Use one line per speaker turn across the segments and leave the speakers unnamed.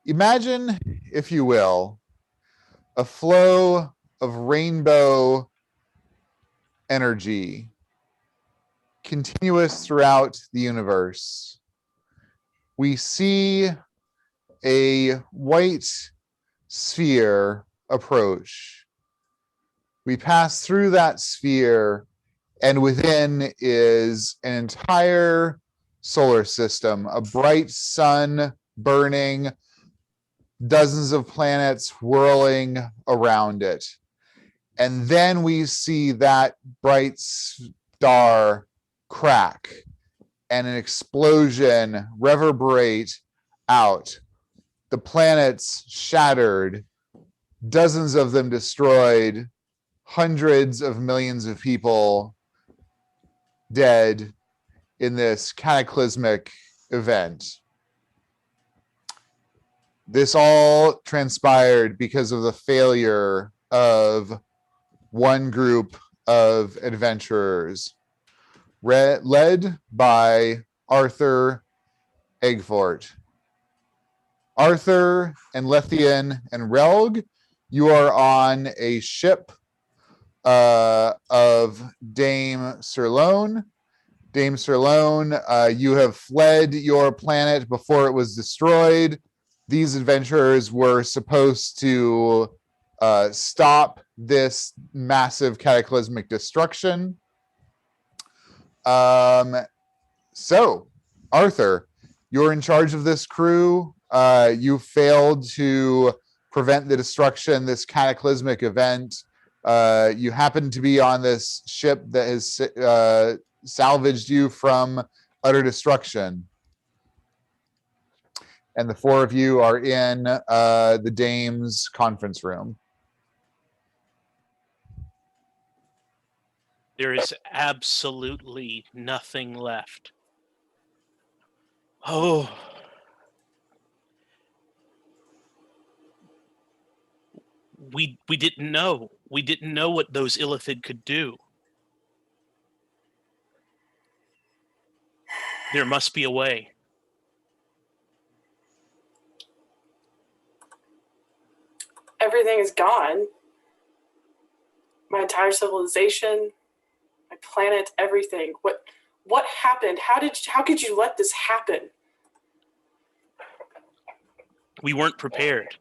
Imagine, if you will, a flow of rainbow energy continuous throughout the universe. We see a white sphere approach. We pass through that sphere, and within is an entire solar system, a bright sun burning, dozens of planets whirling around it. And then we see that bright star crack and an explosion reverberate out. The planets shattered, dozens of them destroyed, hundreds of millions of people dead in this cataclysmic event. This all transpired because of the failure of one group of adventurers led by Arthur Eggfort. Arthur and Lethian and Relg, you are on a ship of Dame Sirlone. Dame Sirlone, you have fled your planet before it was destroyed. These adventurers were supposed to stop this massive cataclysmic destruction. So, Arthur, you're in charge of this crew. You failed to prevent the destruction, this cataclysmic event. You happen to be on this ship that has salvaged you from utter destruction. And the four of you are in the Dame's conference room.
There is absolutely nothing left. Oh. We didn't know. We didn't know what those Illithid could do. There must be a way.
Everything is gone. My entire civilization, my planet, everything. What happened? How could you let this happen?
We weren't prepared.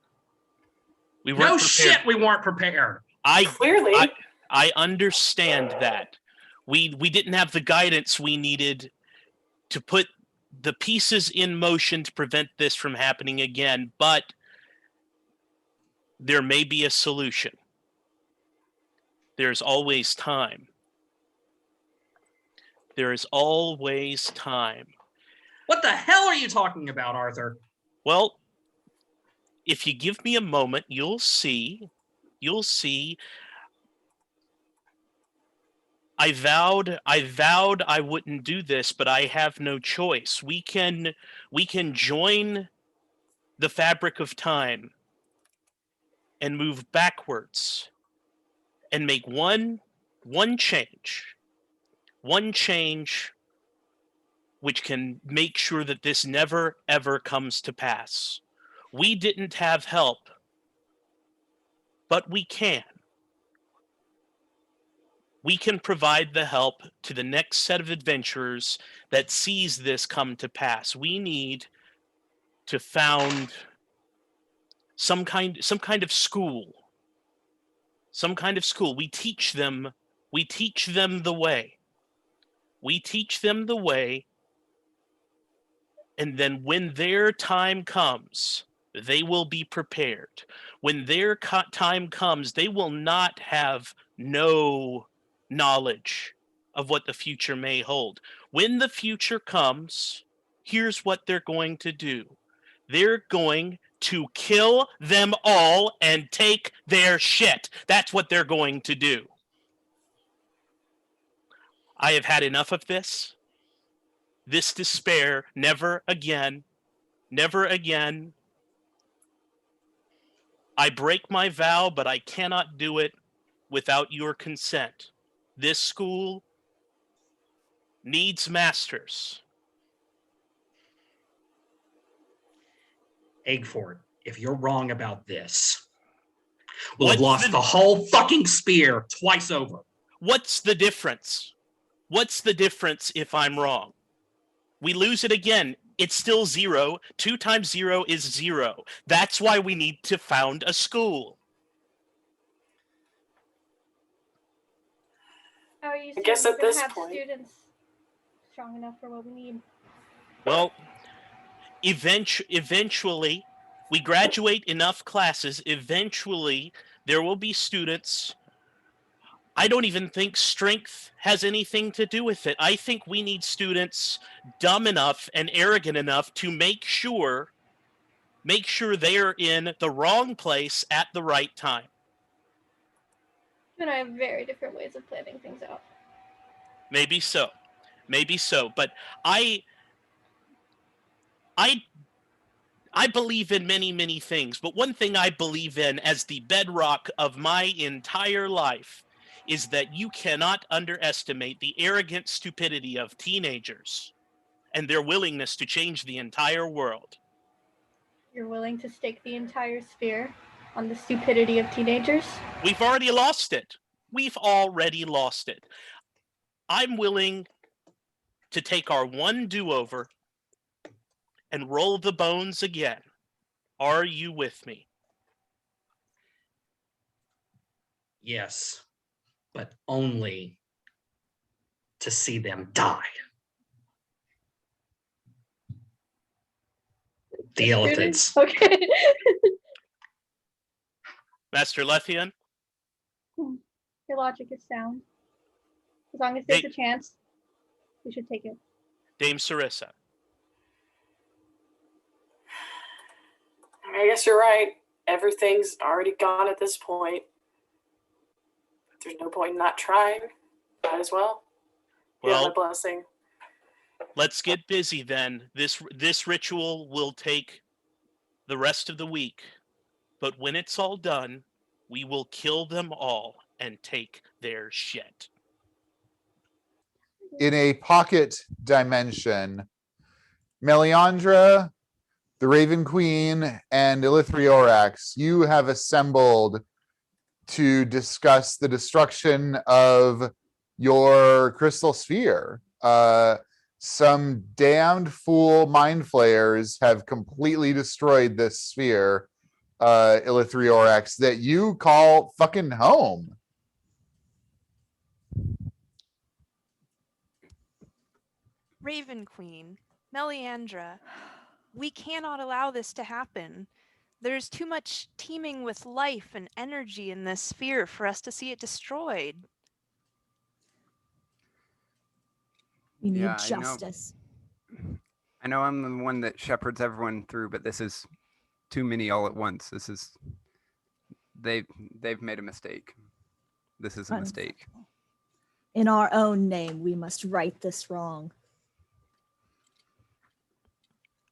We
weren't prepared. Shit, we weren't prepared.
Clearly.
I understand that. We didn't have the guidance we needed to put the pieces in motion to prevent this from happening again, but there may be a solution. There's always time. There is always time.
What the hell are you talking about, Arthur?
Well, if you give me a moment, you'll see. I vowed I wouldn't do this, but I have no choice. We can join the fabric of time and move backwards and make one change which can make sure that this never ever comes to pass. We didn't have help, but we can. We can provide the help to the next set of adventurers that sees this come to pass. We need to found some kind of school. Some kind of school. We teach them the way. We teach them the way, and then when their time comes, they will be prepared. When their time comes, they will not have no knowledge of what the future may hold. When the future comes, here's what they're going to do. They're going to kill them all and take their shit. That's what they're going to do. I have had enough of this. This despair, never again. Never again. I break my vow, but I cannot do it without your consent. This school needs masters.
Eggfort, if you're wrong about this, we'll have
What's
lost the whole fucking spear twice over.
What's the difference? What's the difference if I'm wrong? We lose it again. It's still 0. 2 times 0 is 0. That's why we need to found a school.
How are you
I guess
saying
at
we're gonna
this
have
point-
students strong enough for what we need?
Well, eventually, we graduate enough classes. Eventually, there will be students. I don't even think strength has anything to do with it. I think we need students dumb enough and arrogant enough to make sure they're in the wrong place at the right time.
You and I have very different ways of planning things out.
Maybe so. But I believe in many things, but one thing I believe in as the bedrock of my entire life is that you cannot underestimate the arrogant stupidity of teenagers and their willingness to change the entire world.
You're willing to stake the entire sphere on the stupidity of teenagers?
We've already lost it. I'm willing to take our one do-over and roll the bones again. Are you with me?
Yes, but only to see them die. The elephants.
Okay.
Master Lethian?
Your logic is sound. As long as there's a chance, we should take it.
Dame Sarissa?
I guess you're right. Everything's already gone at this point. There's no point in not trying. Might as well.
Well,
a blessing.
let's get busy then. This ritual will take the rest of the week. But when it's all done, we will kill them all and take their shit.
In a pocket dimension, Melisandre, the Raven Queen, and Elithriorax, you have assembled to discuss the destruction of your crystal sphere. Some damned fool mind flayers have completely destroyed this sphere, Elithriorax, that you call fucking home.
Raven Queen, Melisandre, we cannot allow this to happen. There's too much teeming with life and energy in this sphere for us to see it destroyed.
We need
Yeah,
justice.
I know I'm the one that shepherds everyone through, but this is too many all at once. This is they've made a mistake. This is a mistake.
In our own name, we must right this wrong.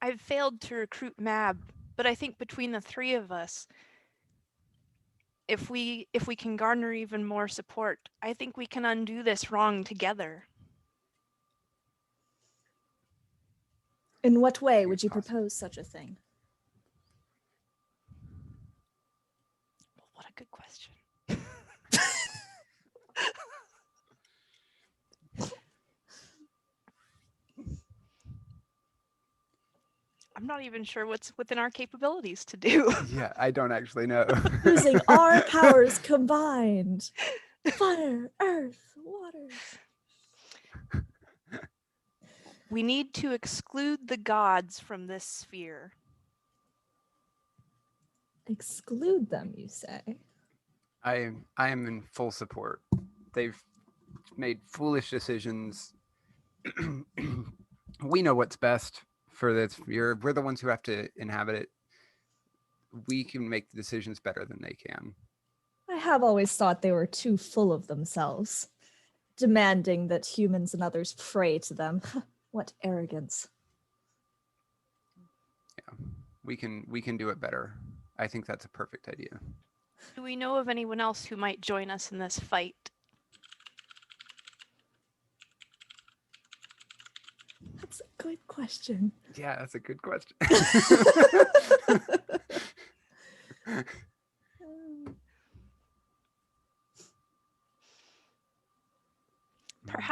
I've failed to recruit Mab, but I think between the three of us, if we can garner even more support, I think we can undo this wrong together.
In what way would you propose such a thing?
What a good question. I'm not even sure what's within our capabilities to do.
Yeah, I don't actually know.
Using our powers combined. Fire, earth, water.
We need to exclude the gods from this sphere.
Exclude them, you say?
I am in full support. They've made foolish decisions. We know what's best for this. We're the ones who have to inhabit it. We can make the decisions better than they can.
I have always thought they were too full of themselves, demanding that humans and others pray to them. What arrogance.
Yeah, we can do it better. I think that's a perfect idea.
Do we know of anyone else who might join us in this fight?
That's a good question.
Yeah, that's a good question.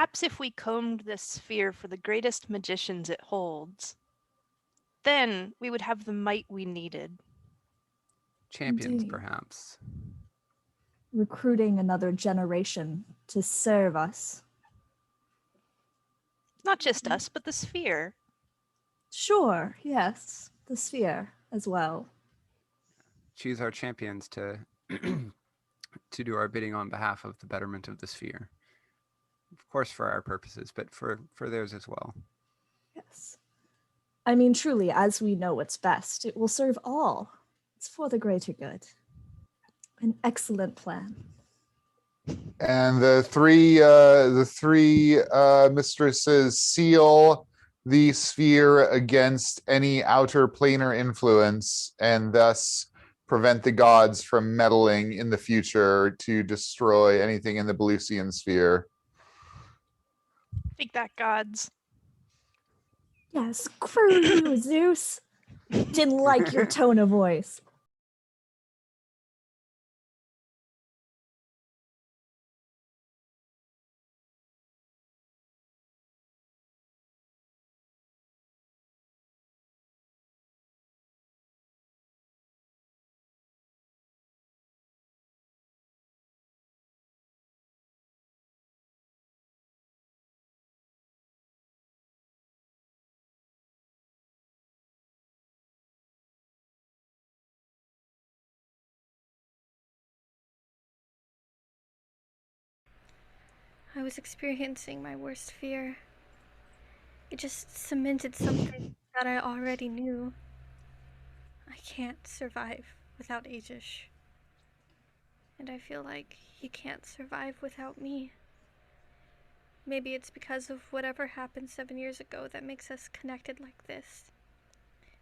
Perhaps if we combed this sphere for the greatest magicians it holds, then we would have the might we needed.
Champions,
Indeed.
perhaps.
Recruiting another generation to serve us.
Not just us, but the sphere.
Sure, yes, the sphere as well.
Choose our champions to to do our bidding on behalf of the betterment of the sphere. Of course, for our purposes, but for theirs as well.
Yes. I mean, truly, as we know what's best, it will serve all. It's for the greater good. An excellent plan.
And the three mistresses seal the sphere against any outer planar influence, and thus prevent the gods from meddling in the future to destroy anything in the Belusian sphere.
Take that, gods.
Yeah, screw you, Zeus. Didn't like your tone of voice.
I was experiencing my worst fear. It just cemented something that I already knew. I can't survive without Aezsh. And I feel like he can't survive without me. Maybe it's because of whatever happened 7 years ago that makes us connected like this.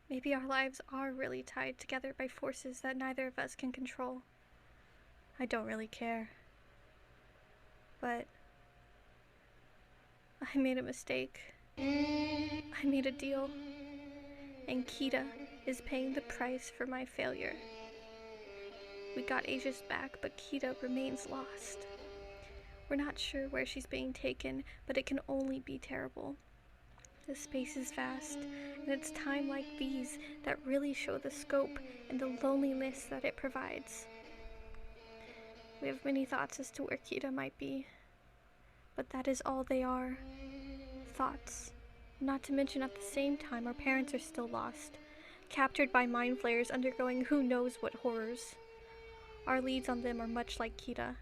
Maybe our lives are really tied together by forces that neither of us can control. I don't really care. But I made a mistake. I made a deal. And Kida is paying the price for my failure. We got Aezsh back, but Kida remains lost. We're not sure where she's being taken, but it can only be terrible. The space is vast, and it's time like these that really show the scope and the loneliness that it provides. We have many thoughts as to where Kida might be, but that is all they are. Thoughts. Not to mention at the same time our parents are still lost, captured by mind flayers undergoing who knows what horrors. Our leads on them are much like Kida.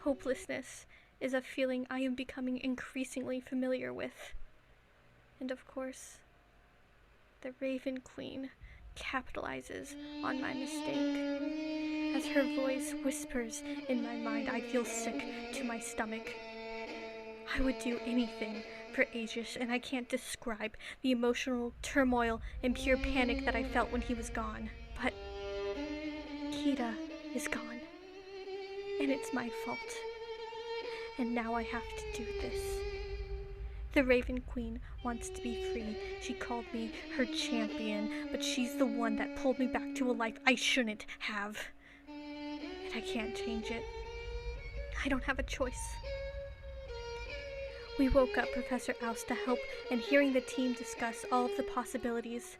Hopelessness is a feeling I am becoming increasingly familiar with. And of course, the Raven Queen capitalizes on my mistake. As her voice whispers in my mind, I feel sick to my stomach. I would do anything for Aezsh, and I can't describe the emotional turmoil and pure panic that I felt when he was gone. But Kida is gone, and it's my fault. And now I have to do this. The Raven Queen wants to be free. She called me her champion, but she's the one that pulled me back to a life I shouldn't have. And I can't change it. I don't have a choice. We woke up Professor Aezsh to help, and hearing the team discuss all of the possibilities,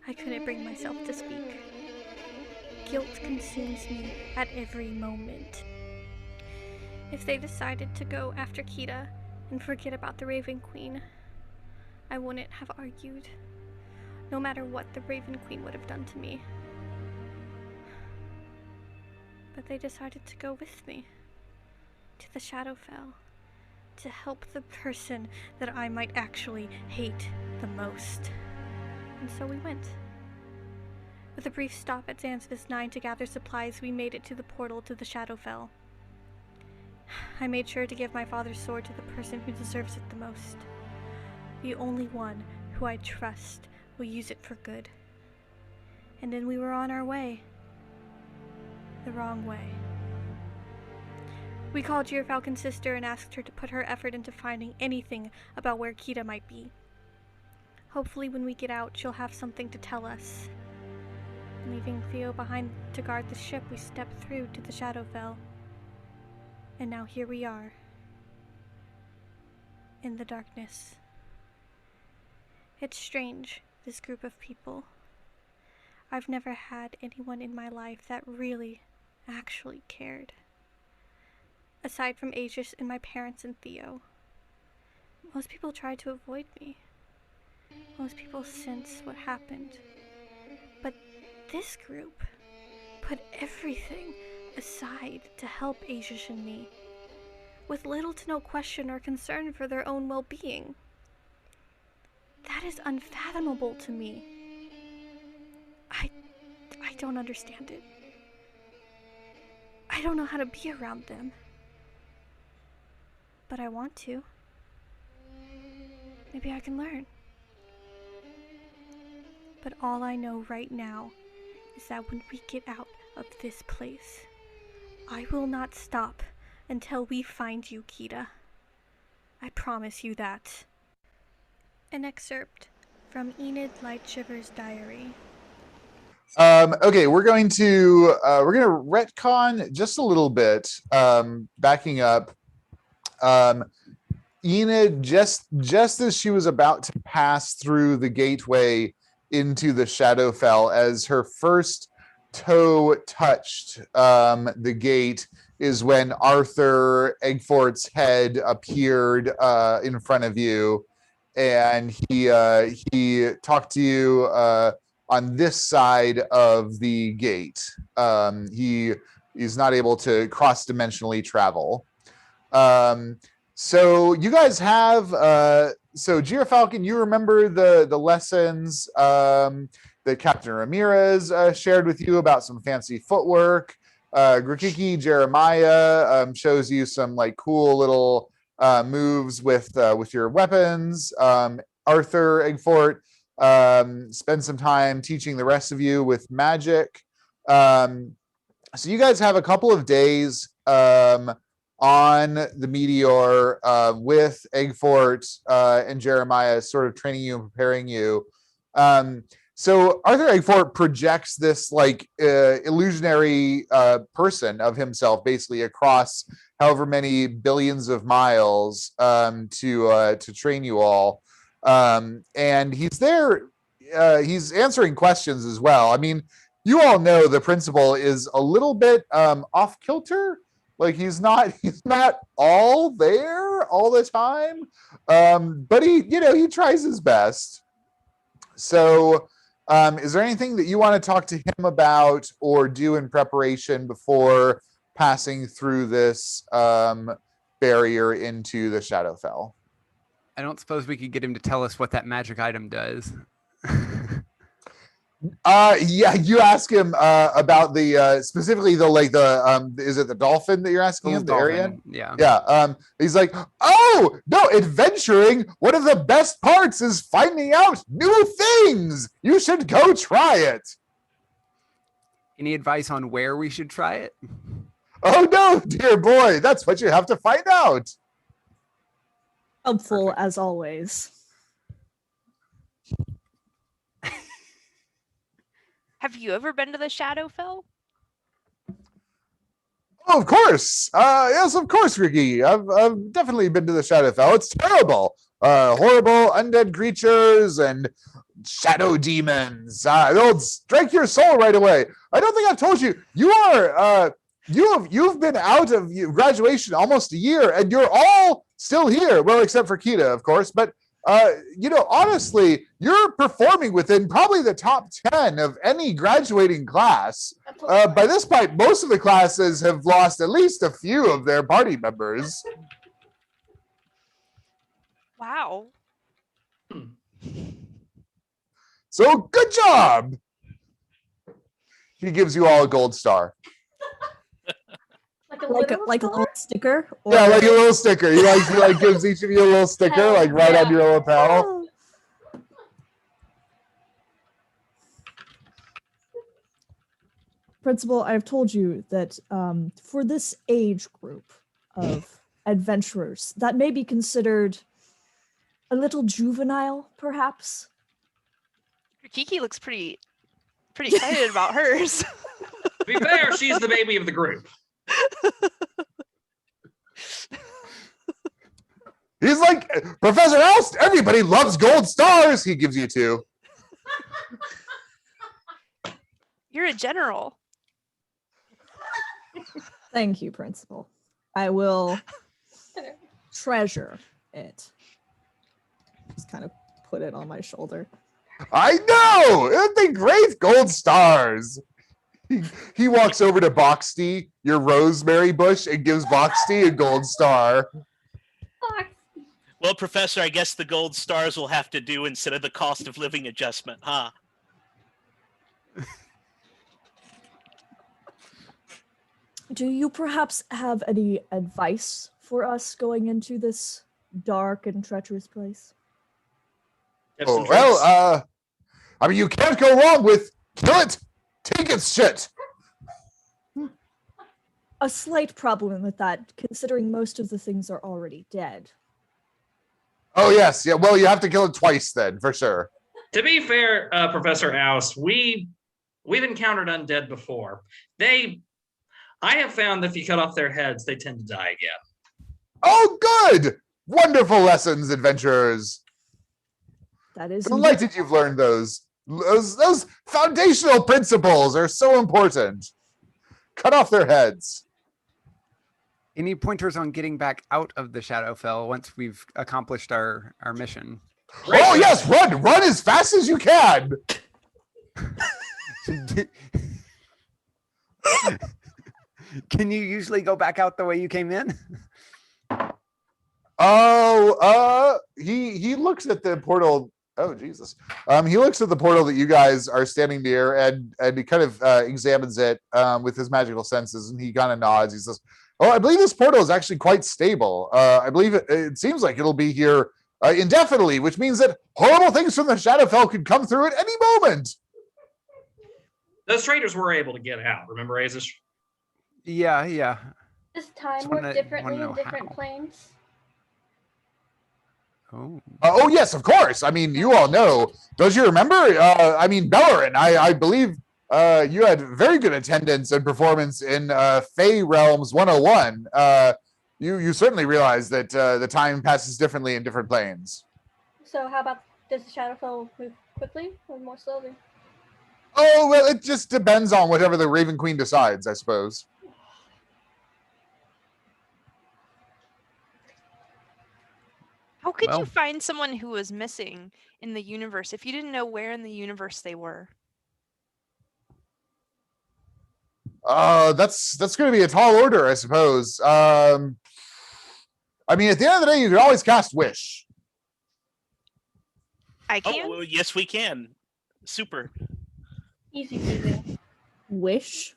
I couldn't bring myself to speak. Guilt consumes me at every moment. If they decided to go after Kida and forget about the Raven Queen, I wouldn't have argued, no matter what the Raven Queen would have done to me. But they decided to go with me to the Shadowfell, to help the person that I might actually hate the most. And so we went. With a brief stop at Zansvis 9 to gather supplies, we made it to the portal to the Shadowfell. I made sure to give my father's sword to the person who deserves it the most. The only one who I trust will use it for good. And then we were on our way. The wrong way. We called Falcon's sister and asked her to put her effort into finding anything about where Kida might be. Hopefully when we get out, she'll have something to tell us. Leaving Theo behind to guard the ship, we stepped through to the Shadowfell. And now here we are. in the darkness. It's strange, this group of people. I've never had anyone in my life that really, actually cared. Aside from Aezsh and my parents and Theo. Most people try to avoid me. Most people sense what happened. But this group put everything aside to help Aezsh and me, with little to no question or concern for their own well-being. That is unfathomable to me. I don't understand it. I don't know how to be around them. But I want to. Maybe I can learn. But all I know right now is that when we get out of this place, I will not stop until we find you, Kida. I promise you that. An excerpt from Enid Lightshiver's diary.
Okay, we're going to retcon just a little bit. Backing up, Enid, just as she was about to pass through the gateway into the Shadowfell, as her first toe touched the gate, is when Arthur Eggfort's head appeared in front of you, and he talked to you on this side of the gate. He is not able to cross-dimensionally travel. So you guys have so Gyrfalcon, you remember the lessons that Captain Ramirez shared with you about some fancy footwork. Grikiki Jeremiah shows you some like cool little moves with your weapons. Arthur Eggfort spend some time teaching the rest of you with magic. So you guys have a couple of days on the Meteor with Eggfort and Jeremiah sort of training you and preparing you. So Arthur Eggfort projects this like illusionary person of himself basically across however many billions of miles to train you all. And he's there, he's answering questions as well. I mean, you all know the principal is a little bit off kilter. Like he's not all there all the time. But he tries his best. So is there anything that you want to talk to him about or do in preparation before passing through this barrier into the Shadowfell?
I don't suppose we could get him to tell us what that magic item does.
Yeah, you ask him about the specifically the is it the dolphin that you're asking him? The Arian?
Yeah.
Yeah. He's like, oh no, adventuring. One of the best parts is finding out new things. You should go try it.
Any advice on where we should try it?
Oh no, dear boy, that's what you have to find out.
Helpful as always.
Have you ever been to the Shadowfell?
Oh, of course. Yes, of course, Ricky. I've definitely been to the Shadowfell. It's terrible. Horrible undead creatures and shadow demons. They'll strike your soul right away. I don't think I've told you. You've been out of graduation almost a year, and you're all still here. Well, except for Kida, of course. But honestly, you're performing within probably the top 10 of any graduating class. By this point, most of the classes have lost at least a few of their party members.
Wow.
So good job. He gives you all a gold star.
Like a little sticker? Or
Yeah, like a little sticker. He gives each of you a little sticker, like right on your lapel.
Principal, I've told you that for this age group of adventurers, that may be considered a little juvenile, perhaps.
Kiki looks pretty excited about hers.
To be fair, she's the baby of the group.
He's like, Professor Oust, everybody loves gold stars. He gives you 2.
You're a general.
Thank you, Principal. I will treasure it. Just kind of put it on my shoulder.
I know! It'd be great gold stars. He walks over to Boxty, your rosemary bush, and gives Boxty a gold star.
Well, Professor, I guess the gold stars will have to do instead of the cost of living adjustment, huh?
Do you perhaps have any advice for us going into this dark and treacherous place?
Oh, well, I mean, you can't go wrong with kill it, take its shit.
A slight problem with that, considering most of the things are already dead.
Oh, yes. Yeah, well, you have to kill it twice then, for sure.
To be fair, Professor Oust, we've encountered undead before. I have found that if you cut off their heads, they tend to die again.
Oh, good! Wonderful lessons, adventurers.
That is
delighted you've learned those. Those foundational principles are so important. Cut off their heads.
Any pointers on getting back out of the Shadowfell once we've accomplished our mission?
Oh, yes, run! Run as fast as you can!
Can you usually go back out the way you came in?
Oh, he looks at the portal. Oh, Jesus. He looks at the portal that you guys are standing near and he kind of examines it with his magical senses, and he kind of nods. He says, oh, I believe this portal is actually quite stable. I believe it seems like it'll be here indefinitely, which means that horrible things from the Shadowfell could come through at any moment.
Those traders were able to get out. Remember, Aezsh?
Yeah.
Does time work differently in different planes?
Oh, yes, of course. I mean, you all know. Don't you remember? I mean, Belloryn, I believe you had very good attendance and performance in Fey Realms 101. You certainly realize that the time passes differently in different planes.
So how about, does the Shadowfell move quickly or more slowly?
Oh, well, it just depends on whatever the Raven Queen decides, I suppose.
How could you find someone who was missing in the universe if you didn't know where in the universe they were?
That's going to be a tall order, I suppose. I mean, at the end of the day, you can always cast Wish.
I can?
Oh, well, yes, we can. Super.
Easy peasy.
Wish?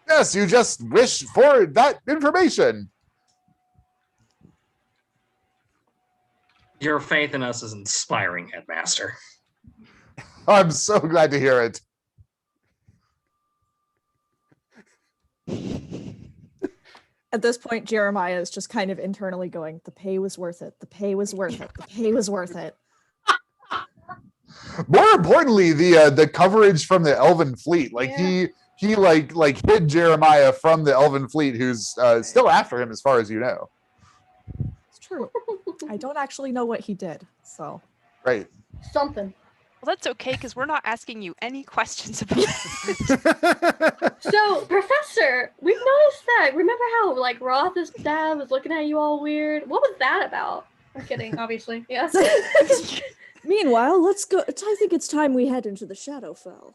Yes, you just wish for that information.
Your faith in us is inspiring, Headmaster.
I'm so glad to hear it.
At this point, Jeremiah is just kind of internally going, the pay was worth it. The pay was worth it. The pay was worth it.
More importantly, the coverage from the Elven fleet. Like he hid Jeremiah from the Elven fleet, who's still after him as far as you know.
It's true. I don't actually know what he did, so.
Right.
Something.
Well, that's okay, because we're not asking you any questions about it.
So, Professor, we've noticed that. Remember how, like, Ratha's dad was looking at you all weird? What was that about? I'm kidding, obviously. Yes.
Meanwhile, let's go. I think it's time we head into the Shadowfell.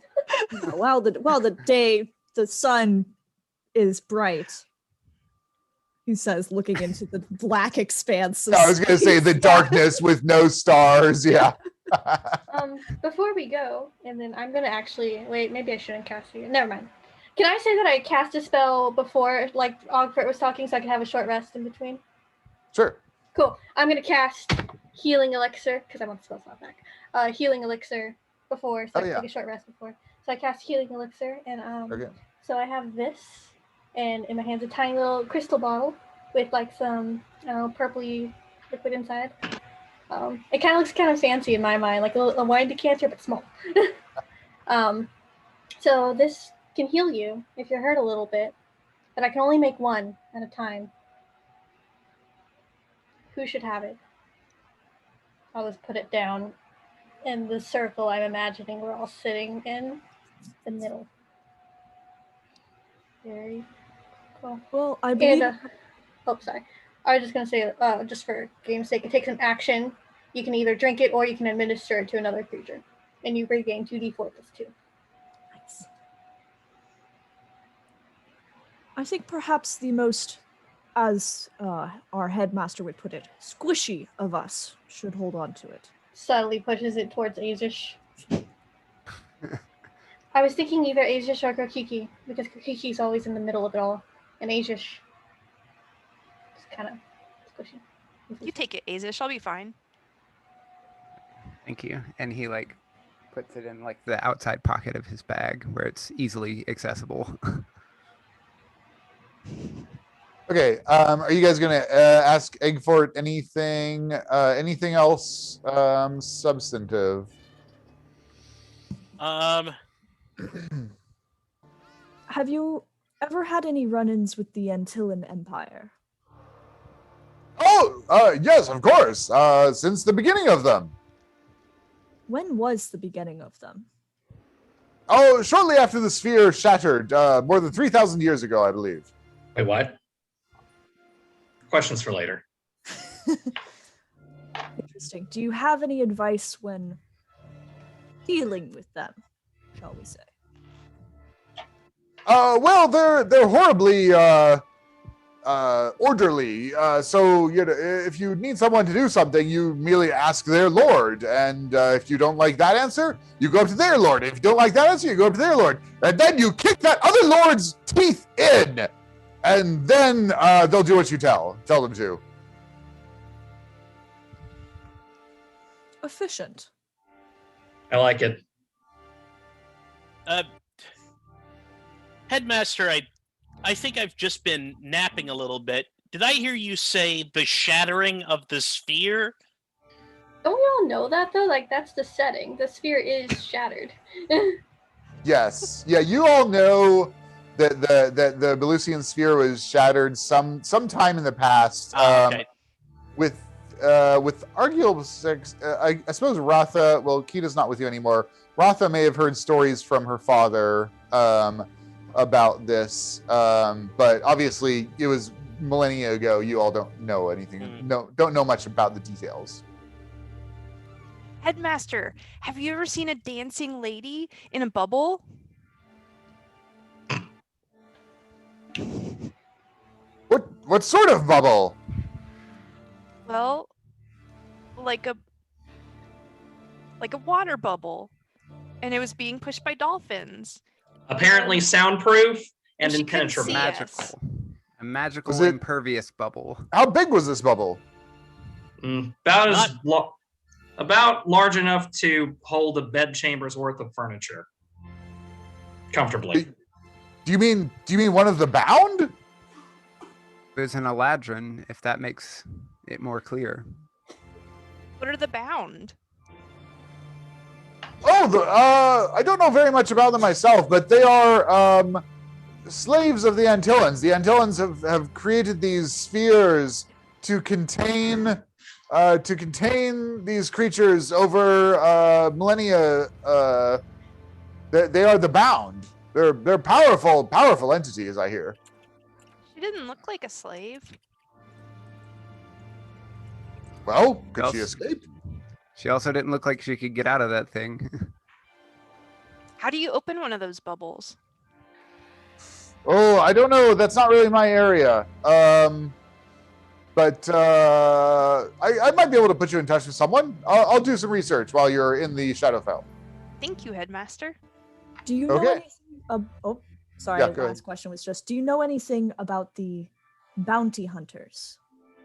You know, while the sun is bright. He says, looking into the black expanse.
I was going to say the darkness with no stars. Yeah.
Before we go, and then I'm going to actually wait. Maybe I shouldn't cast you. Never mind. Can I say that I cast a spell before, like Ogfert was talking, so I can have a short rest in between?
Sure.
Cool. I'm going to cast Healing Elixir because I want the spell slot back. Healing Elixir before, so I can take a short rest before. So I cast Healing Elixir, and so I have this. And in my hands, a tiny little crystal bottle with like some, purpley liquid inside. It kind of looks kind of fancy in my mind, like a wine decanter, but small. So this can heal you if you're hurt a little bit, but I can only make one at a time. Who should have it? I'll just put it down in the circle I'm imagining we're all sitting in the middle. Very cool.
Well, I believe...
sorry. I was just going to say, just for game's sake, it takes an action. You can either drink it or you can administer it to another creature. And you regain 2d4 plus 2.
Nice. I think perhaps the most, as our headmaster would put it, squishy of us should hold on to it.
Subtly pushes it towards Aezsh. I was thinking either Aezsh or Grikiki, because Grikiki's always in the middle of it all. And Aezsh is kind of squishy.
You take it, Aezsh. I'll be fine.
Thank you. And he puts it in the outside pocket of his bag where it's easily accessible.
Okay. Are you guys gonna ask Eggfort anything else substantive?
Have you ever had any run-ins with the Antillan Empire?
Oh, yes, of course. Since the beginning of them.
When was the beginning of them?
Oh, shortly after the sphere shattered, more than 3,000 years ago, I believe.
Wait, what? Questions for later.
Interesting. Do you have any advice when dealing with them, shall we say?
Well, they're horribly orderly. So if you need someone to do something, you merely ask their lord, and if you don't like that answer, you go up to their lord. If you don't like that answer, you go up to their lord, and then you kick that other lord's teeth in, and then they'll do what you tell them to.
Efficient.
I like it.
Headmaster, I think I've just been napping a little bit. Did I hear you say the shattering of the sphere?
Don't we all know that, though? That's the setting. The sphere is shattered.
Yes. Yeah, you all know that the Belusian sphere was shattered sometime in the past.
Okay.
With arguable sex, I suppose Ratha. Well, Kida's not with you anymore. Ratha may have heard stories from her father about this, but obviously it was millennia ago. You all don't know anything. Don't know much about the details.
Headmaster, have you ever seen a dancing lady in a bubble?
What sort of bubble?
Well, like a water bubble, and it was being pushed by dolphins.
Apparently soundproof and
she couldn't
impenetrable.
see
Magical.
us.
A magical
Was it-
impervious bubble.
How big was this bubble?
About large enough to hold a bed chamber's worth of furniture comfortably.
Do you mean one of the bound?
It was an eladrin, if that makes it more clear.
What are the bound?
Oh, I don't know very much about them myself, but they are slaves of the Antillans. The Antillans have created these spheres to contain these creatures over millennia. They are the bound. They're powerful entities, I hear.
She didn't look like a slave.
Well, could she escape?
She also didn't look like she could get out of that thing.
How do you open one of those bubbles?
Oh, I don't know. That's not really my area. But I might be able to put you in touch with someone. I'll do some research while you're in the Shadowfell.
Thank you, Headmaster.
Do you know anything? Sorry.
Yeah,
the last question was just: do you know anything about the bounty hunters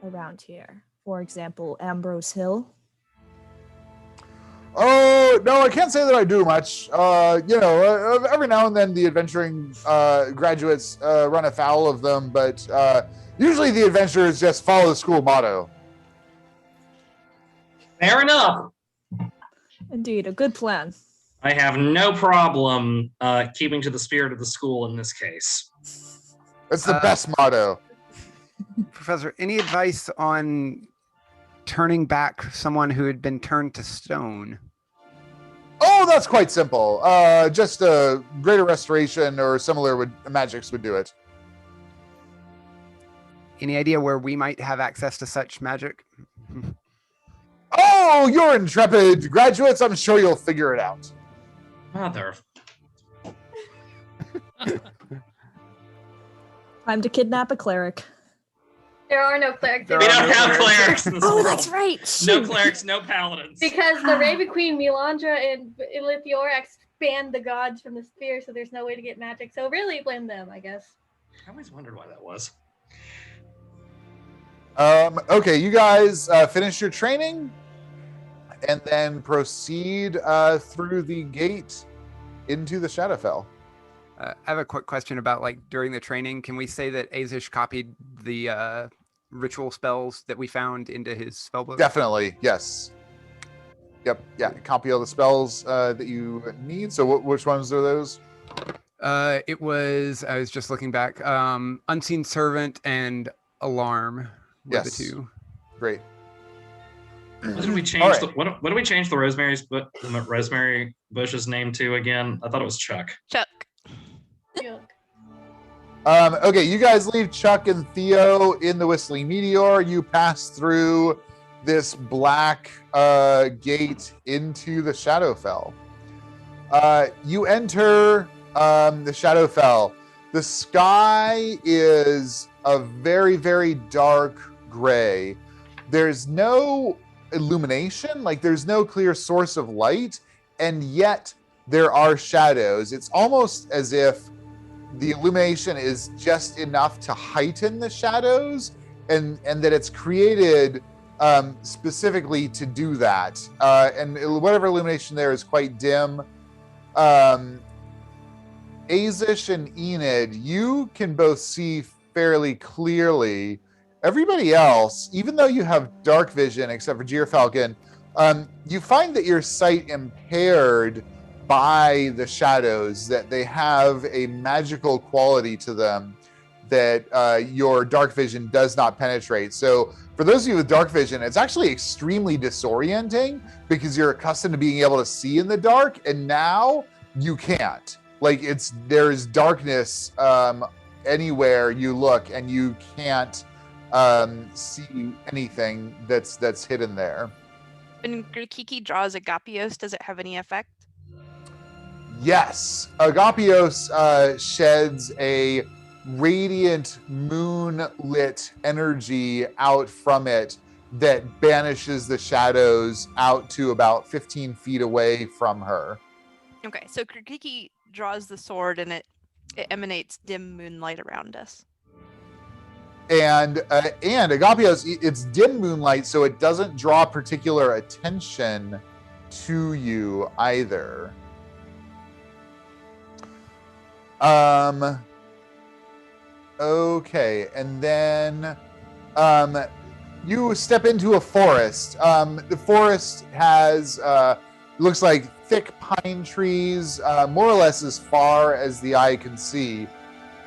around here? For example, Ambrose Hill.
Oh, no, I can't say that I do much. Every now and then the adventuring graduates run afoul of them, but usually the adventurers just follow the school motto.
Fair enough.
Indeed, a good plan.
I have no problem keeping to the spirit of the school in this case.
That's the best motto.
Professor, any advice on turning back someone who had been turned to stone?
Oh, that's quite simple. Just a greater restoration or similar magics would do it.
Any idea where we might have access to such magic?
Oh, you're intrepid graduates. I'm sure you'll figure it out.
Mother.
Time to kidnap a cleric.
There are no clerics.
We don't have clerics.
Oh, that's right.
No clerics, no paladins.
Because the Raven Queen, Melandra, and Ilithior expand the gods from the sphere, so there's no way to get magic. So really blame them, I guess.
I always wondered why that was.
Okay, you guys finish your training and then proceed through the gate into the Shadowfell.
I have a quick question about, like, during the training, can we say that Aezsh copied the ritual spells that we found into his spellbook?
Definitely, yes. Yep, yeah, copy all the spells that you need. So which ones are those?
I was just looking back, Unseen Servant and Alarm were the two.
Great.
What did we change? What did we change the rosemary bush's name to again? I thought it was Chuck.
Chuck.
Okay, you guys leave Chuck and Theo in the Whistling Meteor. You pass through this black gate into the Shadowfell. You enter the Shadowfell. The sky is a very, very dark gray. There's no illumination, like there's no clear source of light, and yet there are shadows. It's almost as if the illumination is just enough to heighten the shadows, and that it's created specifically to do that. And whatever illumination there is quite dim. Aezsh and Enid, you can both see fairly clearly. Everybody else, even though you have dark vision, except for Gyrfalcon, you find that your sight impaired by the shadows, that they have a magical quality to them that your dark vision does not penetrate. So for those of you with dark vision, it's actually extremely disorienting because you're accustomed to being able to see in the dark, and now you can't. Like there's darkness anywhere you look, and you can't see anything that's hidden there.
When Grikiki draws Agapios, does it have any effect?
Yes, Agapios sheds a radiant moonlit energy out from it that banishes the shadows out to about 15 feet away from her.
Okay, so Grikiki draws the sword and it emanates dim moonlight around us.
And Agapios, it's dim moonlight, so it doesn't draw particular attention to you either. Okay, and then you step into a forest. The forest has looks like thick pine trees, more or less as far as the eye can see.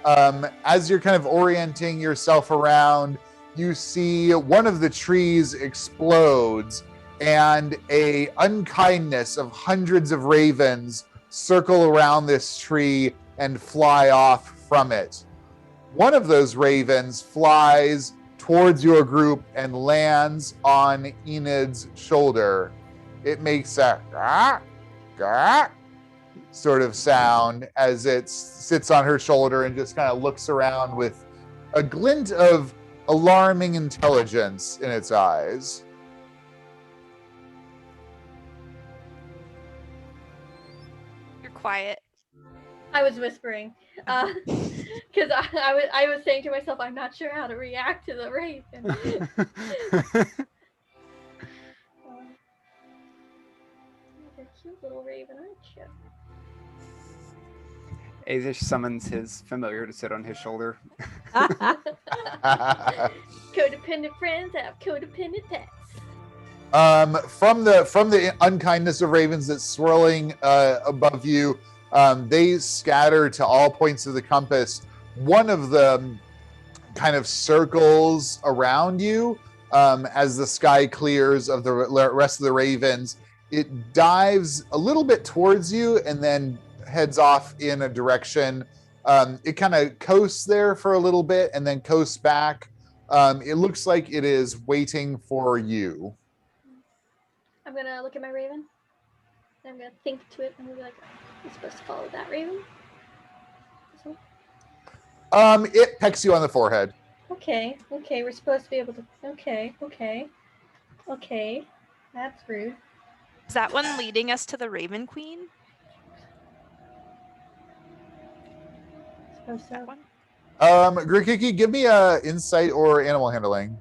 As you're kind of orienting yourself around, you see one of the trees explodes, and a unkindness of hundreds of ravens circle around this tree and fly off from it. One of those ravens flies towards your group and lands on Enid's shoulder. It makes a gah, gah sort of sound as it sits on her shoulder and just kind of looks around with a glint of alarming intelligence in its eyes.
You're quiet.
I was whispering because I was saying to myself, I'm not sure how to react to the raven. You're a cute little raven, aren't you?
Aezsh summons his familiar to sit on his shoulder.
Codependent friends have codependent pets.
From the unkindness of ravens that's swirling above you, they scatter to all points of the compass. One of them kind of circles around you, as the sky clears of the rest of the ravens. It dives a little bit towards you and then heads off in a direction. It kind of coasts there for a little bit and then coasts back. It looks like it is waiting for you.
I'm going to look at my raven. And I'm going to think to it. I'm going to be like, I'm supposed to follow that raven?
It pecks you on the forehead.
Okay, we're supposed to be able to... Okay. That's rude.
Is that one leading us to the Raven Queen?
Suppose so.
That one?
Grikiki, give me a insight or animal handling.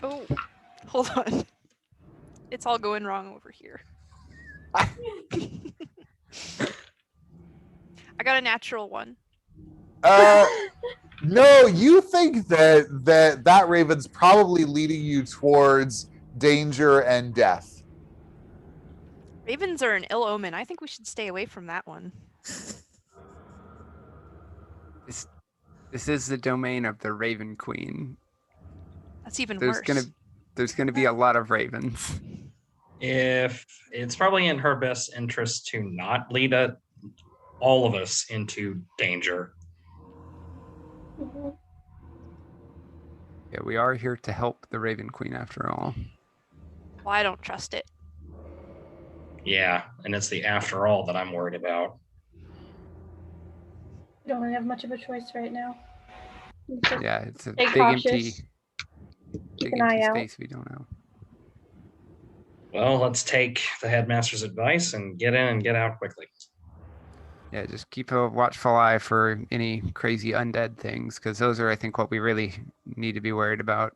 Oh, hold on. It's all going wrong over here. I got a natural 1.
No, you think that raven's probably leading you towards danger and death.
Ravens are an ill omen. I think we should stay away from that one.
This is the domain of the Raven Queen.
That's even worse.
There's gonna be a lot of ravens.
If it's probably in her best interest to not lead all of us into danger.
Mm-hmm.
Yeah, we are here to help the Raven Queen after all.
Well, I don't trust it.
Yeah, and it's the after all that I'm worried about.
We don't really have much of a choice right now.
Yeah, it's a
Stay
big
cautious.
empty,
Keep an eye out.
space we don't know.
Well, let's take the headmaster's advice and get in and get out quickly.
Yeah, just keep a watchful eye for any crazy undead things, because those are, I think, what we really need to be worried about.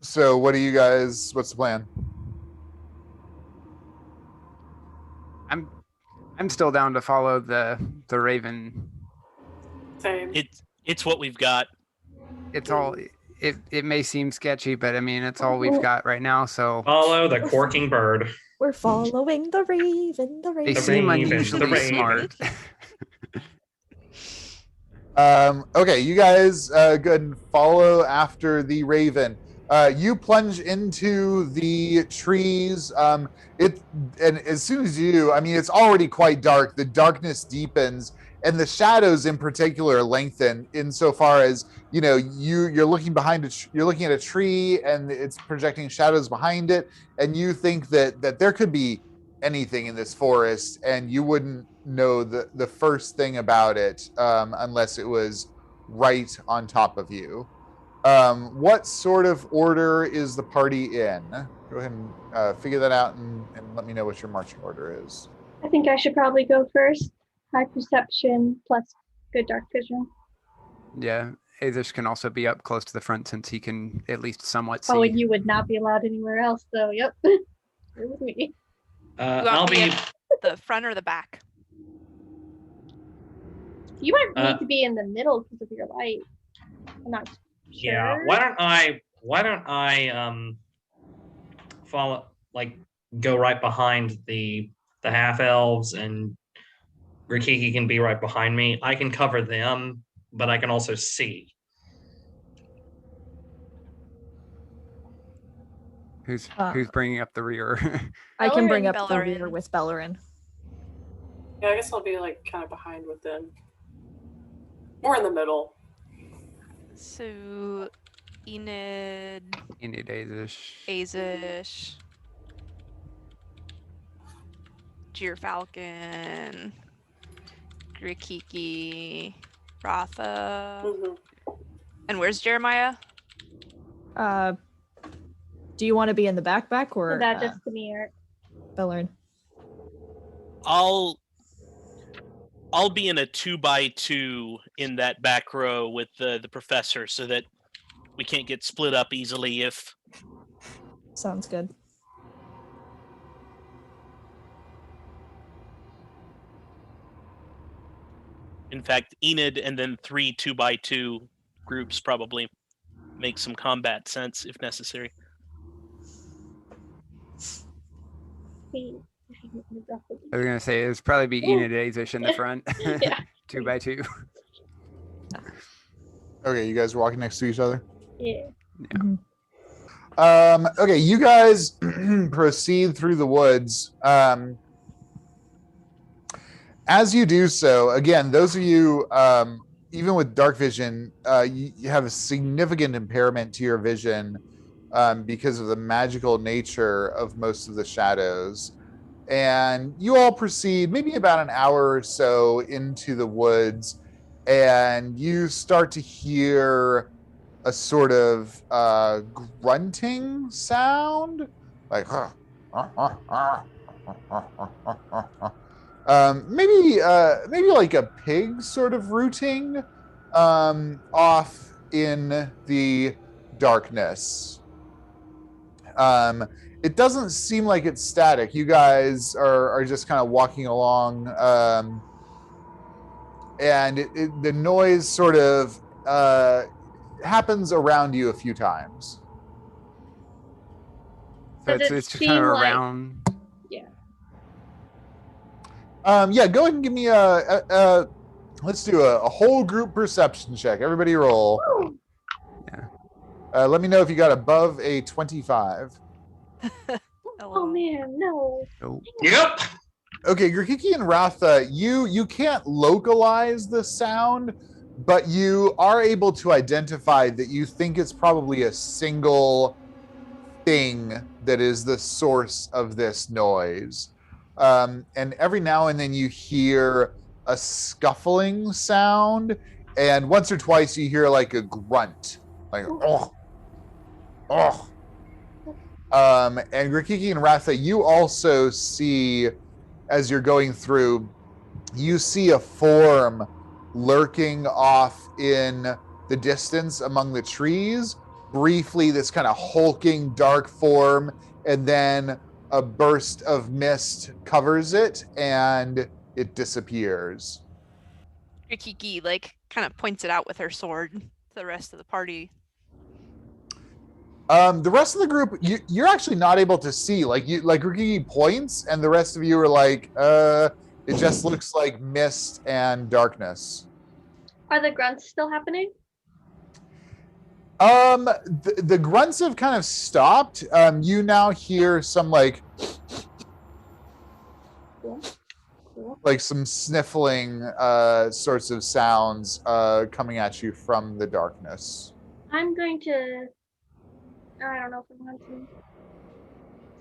So what's the plan?
I'm still down to follow the Raven.
Same.
It's what we've got.
It's all it may seem sketchy, but I mean it's all we've got right now, so
Follow the quirking bird.
We're following the raven, the raven.
They seem
raven,
unusually
the raven.
smart.
Okay, you guys go ahead and follow after the raven. You plunge into the trees. And as soon as it's already quite dark. The darkness deepens, and the shadows in particular lengthen. Insofar as you're looking you're looking at a tree, and it's projecting shadows behind it, and you think that there could be anything in this forest, and you wouldn't know the first thing about it unless it was right on top of you. What sort of order is the party in? Go ahead and figure that out and let me know what your marching order is.
I think I should probably go first. High perception plus good dark vision.
Yeah, Aezsh can also be up close to the front since he can at least somewhat see.
Oh, and you would not be allowed anywhere else, though. Yep. You're with me.
I'll be
the front or the back.
You might need to be in the middle because of your light. I'm not sure.
Yeah. Why don't I follow, go right behind the half elves, and Grikiki can be right behind me. I can cover them, but I can also see.
Who's bringing up the rear?
I can bring up the
Belloryn.
rear with Belloryn.
Yeah, I guess I'll be kind of behind with them. More in the middle.
So, Enid, Aezsh, Falcon, Grikiki, Ratha.
Mm-hmm.
And where's Jeremiah?
Do you want to be in the backpack or
Is that just to me, Erik?
Belloryn?
I'll be in a 2x2 in that back row with the professor, so that we can't get split up easily if...
Sounds good.
In fact, Enid and then 3 2x2 groups probably make some combat sense if necessary.
I was gonna say it's probably be Enid Aezsh in the front.
Yeah.
2 by 2.
Okay, you guys are walking next to each other.
Yeah.
Okay, you guys proceed through the woods. As you do so, again, those of you, even with dark vision, you have a significant impairment to your vision because of the magical nature of most of the shadows. And you all proceed maybe about an hour or so into the woods, and you start to hear a sort of grunting sound, like maybe like a pig sort of rooting off in the darkness. It doesn't seem like it's static. You guys are just kind of walking along, and the noise sort of happens around you a few times.
So
Does
it's
it
just kind of
seem like-
around.
Yeah.
Yeah, go ahead and give me a let's do a whole group perception check. Everybody roll.
Yeah.
Let me know if you got above a 25.
Oh man, no.
Nope.
Yep.
Okay, Grikiki and Ratha, you can't localize the sound, but you are able to identify that you think it's probably a single thing that is the source of this noise. And every now and then you hear a scuffling sound, and once or twice you hear like a grunt, like oh. And Grikiki and Ratha, you also see, as you're going through, you see a form lurking off in the distance among the trees. Briefly, this kind of hulking dark form, and then a burst of mist covers it, and it disappears.
Grikiki like kind of points it out with her sword to the rest of the party.
The rest of the group, you're actually not able to see. Like Grikiki points, and the rest of you are like, it just looks like mist and darkness.
Are the grunts still happening?
The grunts have kind of stopped. You now hear some like some sniffling sorts of sounds coming at you from the darkness.
I'm going to, I don't know if I want to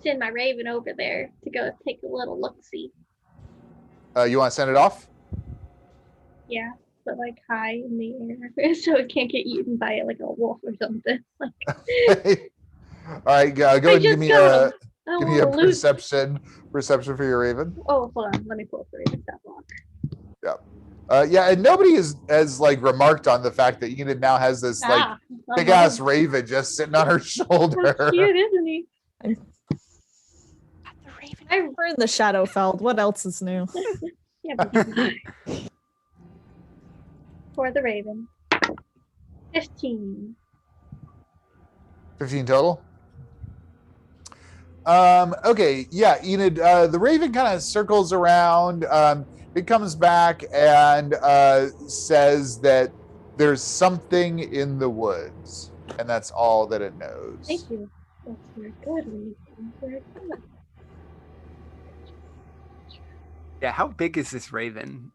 send my raven over there to go take a little look-see.
You want to send it off?
Yeah, but like high in the air so it can't get eaten by like a wolf or something. Like,
all right, go ahead and give me a perception for your raven.
Oh, hold on, let me pull up the raven stat block.
Yeah, and nobody has like remarked on the fact that Enid now has this like big ass raven just sitting on her shoulder.
That's cute, isn't he?
I've heard the Shadowfell. What else is new?
Yeah, but for the raven. 15.
15 total? Okay, yeah, Enid, the raven kind of circles around. It comes back and says that there's something in the woods, and that's all that it knows.
Thank you. That's very good, raven. Very good.
Yeah, how big is this raven?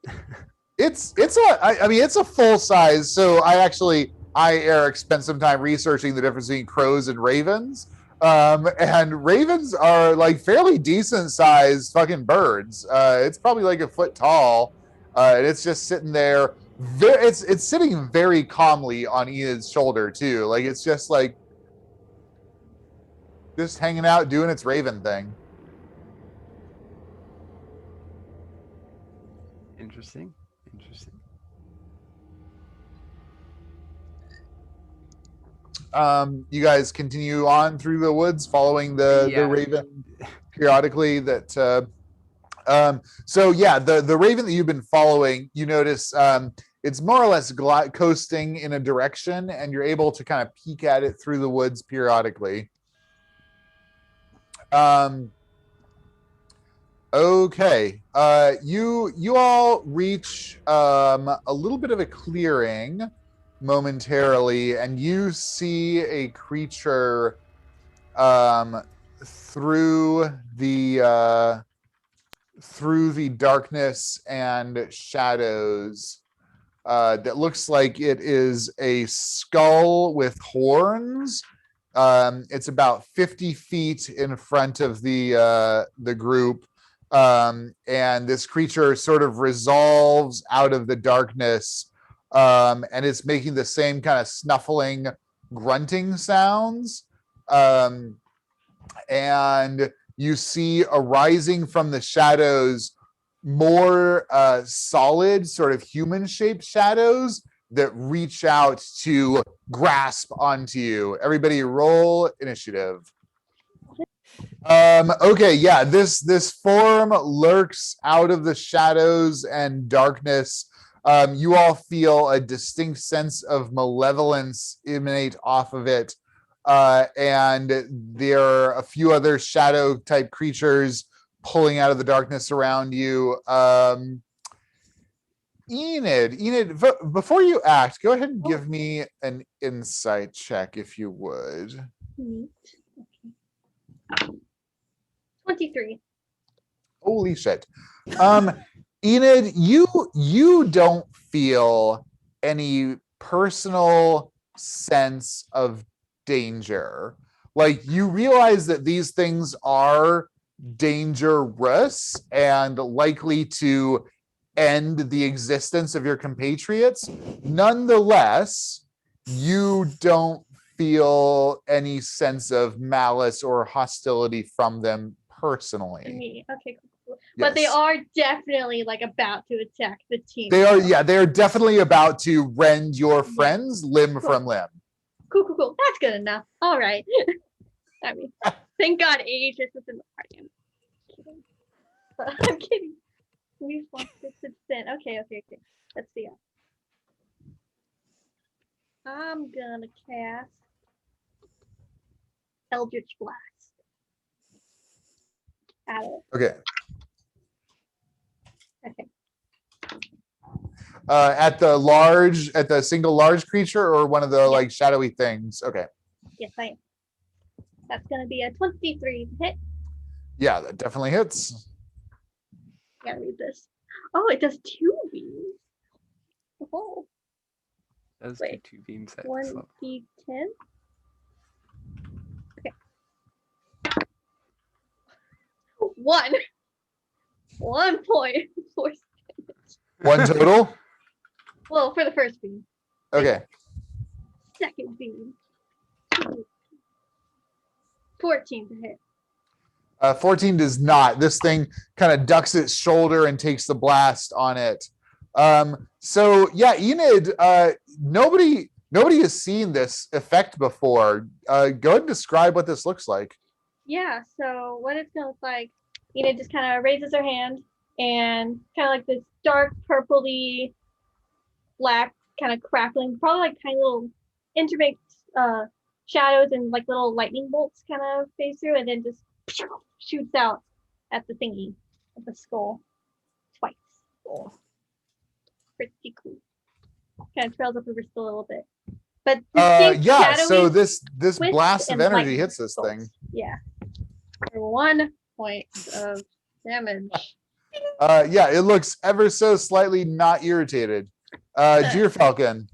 It's a full size. So Erik spent some time researching the difference between crows and ravens. And ravens are like fairly decent sized fucking birds. It's probably like a foot tall. And it's just sitting there. It's sitting very calmly on Enid's shoulder too. Like it's just like just hanging out doing its raven thing.
Interesting.
You guys continue on through the woods following the raven periodically the raven that you've been following, you notice it's more or less coasting in a direction, and you're able to kind of peek at it through the woods periodically. Okay. You all reach a little bit of a clearing momentarily, and you see a creature through the darkness and shadows that looks like it is a skull with horns. It's about 50 feet in front of the group. And this creature sort of resolves out of the darkness, and it's making the same kind of snuffling, grunting sounds. And you see arising from the shadows more solid, sort of human-shaped shadows that reach out to grasp onto you. Everybody roll initiative. Okay, yeah, this form lurks out of the shadows and darkness. You all feel a distinct sense of malevolence emanate off of it. And there are a few other shadow type creatures pulling out of the darkness around you. Enid, before you act, go ahead and give me an insight check if you would.
23.
Holy shit. Enid, you don't feel any personal sense of danger. Like, you realize that these things are dangerous and likely to end the existence of your compatriots. Nonetheless, you don't feel any sense of malice or hostility from them personally.
Me. Okay, cool. Yes. But they are definitely like about to attack the team.
They are definitely about to rend your friends limb from limb.
Cool. That's good enough. All right. I mean, thank God Aezsh is in the party. I'm kidding. We want this to sin. Okay. Let's see. I'm gonna cast Eldritch Blast.
Okay. At the single large creature or one of the like shadowy things? Okay.
Yes, I am. That's gonna be a 23 hit.
Yeah, that definitely hits.
Gotta read this. Oh, it does 2 beams. Oh.
Does do 2 beams at
1d10. Okay. 1 point force damage.
One total?
Well, for the first beam.
Okay.
Second beam. 14 to hit.
14 does not. This thing kind of ducks its shoulder and takes the blast on it. So yeah, Enid, nobody has seen this effect before. Go ahead and describe what this looks like.
Yeah, so what it's gonna look like, Enid just kind of raises her hand and kind of like this dark purpley black kind of crackling, probably like tiny little intermixed shadows and like little lightning bolts kind of phase through, and then just shoots out at the thingy, at the skull, twice. Oh. Pretty cool. Kind of trails up over still a little bit. But
yeah, so this blast of energy hits this thing.
Yeah. For 1 point of damage.
Yeah, it looks ever so slightly not irritated. Falcon.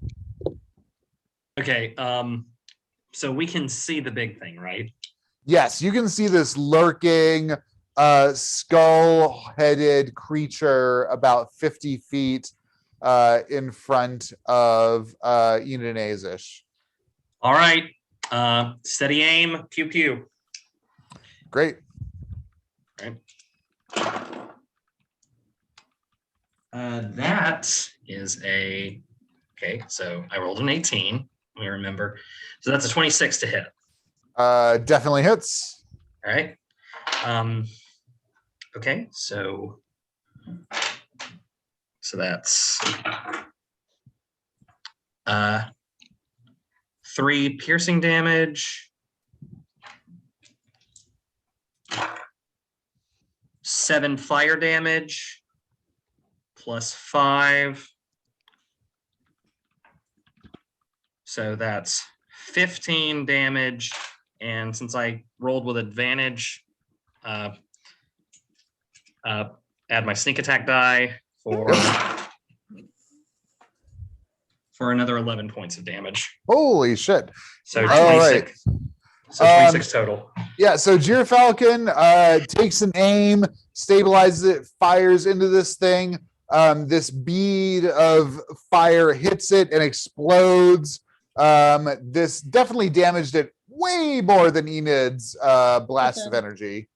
Okay, so we can see the big thing, right?
Yes, you can see this lurking, skull-headed creature about 50 feet in front of Enid and Aezsh.
All right, steady aim, pew pew.
Great.
All right. That is okay, so I rolled an 18, let me remember. So that's a 26 to hit.
Definitely hits.
All right. Okay, so that's 3 piercing damage, 7 fire damage plus 5. So that's 15 damage. And since I rolled with advantage, add my sneak attack die for another 11 points of damage.
Holy shit.
So
All
26.
right.
So 26 total.
Yeah, so Gyrfalcon takes an aim, stabilizes it, fires into this thing. This bead of fire hits it and explodes. This definitely damaged it way more than Enid's blast of energy.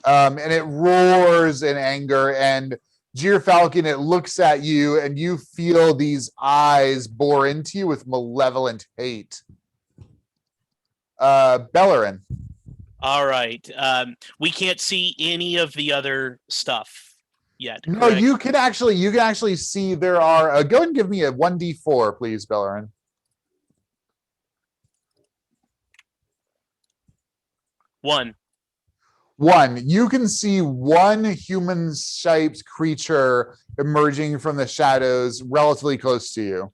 And it roars in anger, and Gyrfalcon, it looks at you, and you feel these eyes bore into you with malevolent hate. Belloryn.
All right. We can't see any of the other stuff yet.
No,
correct?
you can actually see there are. Go ahead and give me a 1d4, please, Belloryn.
1.
You can see one human-shaped creature emerging from the shadows relatively close to you.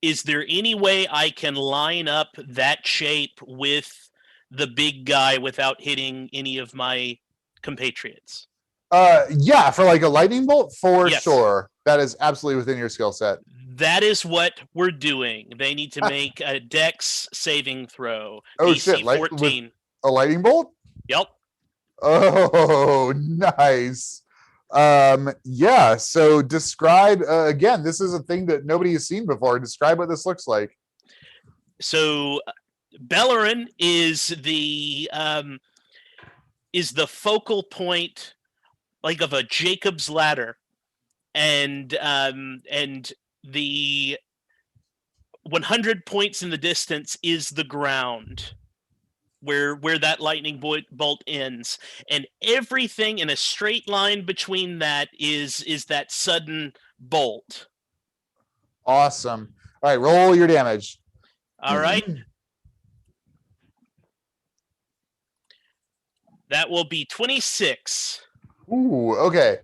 Is there any way I can line up that shape with the big guy without hitting any of my compatriots?
Yeah, for like a lightning bolt, for
Yes.
sure. That is absolutely within your skill set.
That is what we're doing. They need to make a Dex saving throw.
Oh
DC
shit!
14.
With a lightning bolt?
Yep.
Oh, nice. Yeah. So describe again. This is a thing that nobody has seen before. Describe what this looks like.
So, Belloryn is the focal point, like of a Jacob's ladder, and the 100 points in the distance is the ground where that lightning bolt ends, and everything in a straight line between that is that sudden bolt.
Awesome. All right, roll your damage.
All right. That will be 26.
Ooh, okay.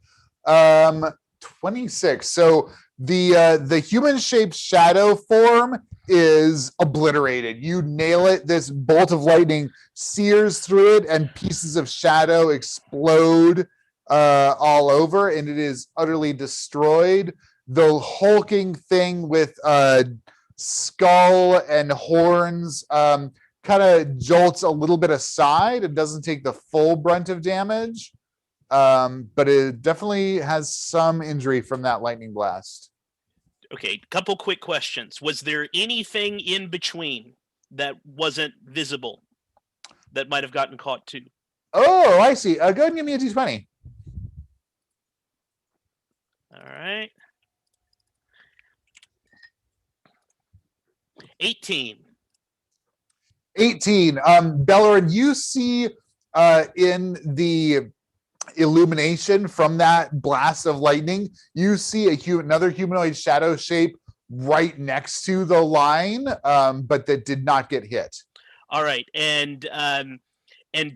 26. So the human-shaped shadow form is obliterated. You nail it. This bolt of lightning sears through it, and pieces of shadow explode all over, and it is utterly destroyed. The hulking thing with skull and horns kind of jolts a little bit aside. It doesn't take the full brunt of damage, but it definitely has some injury from that lightning blast.
Okay, couple quick questions. Was there anything in between that wasn't visible that might have gotten caught too?
Oh, I see. Go ahead and give me a d20.
All right. 18.
Belloryn, you see in the illumination from that blast of lightning, you see another humanoid shadow shape right next to the line, but that did not get hit.
All right, and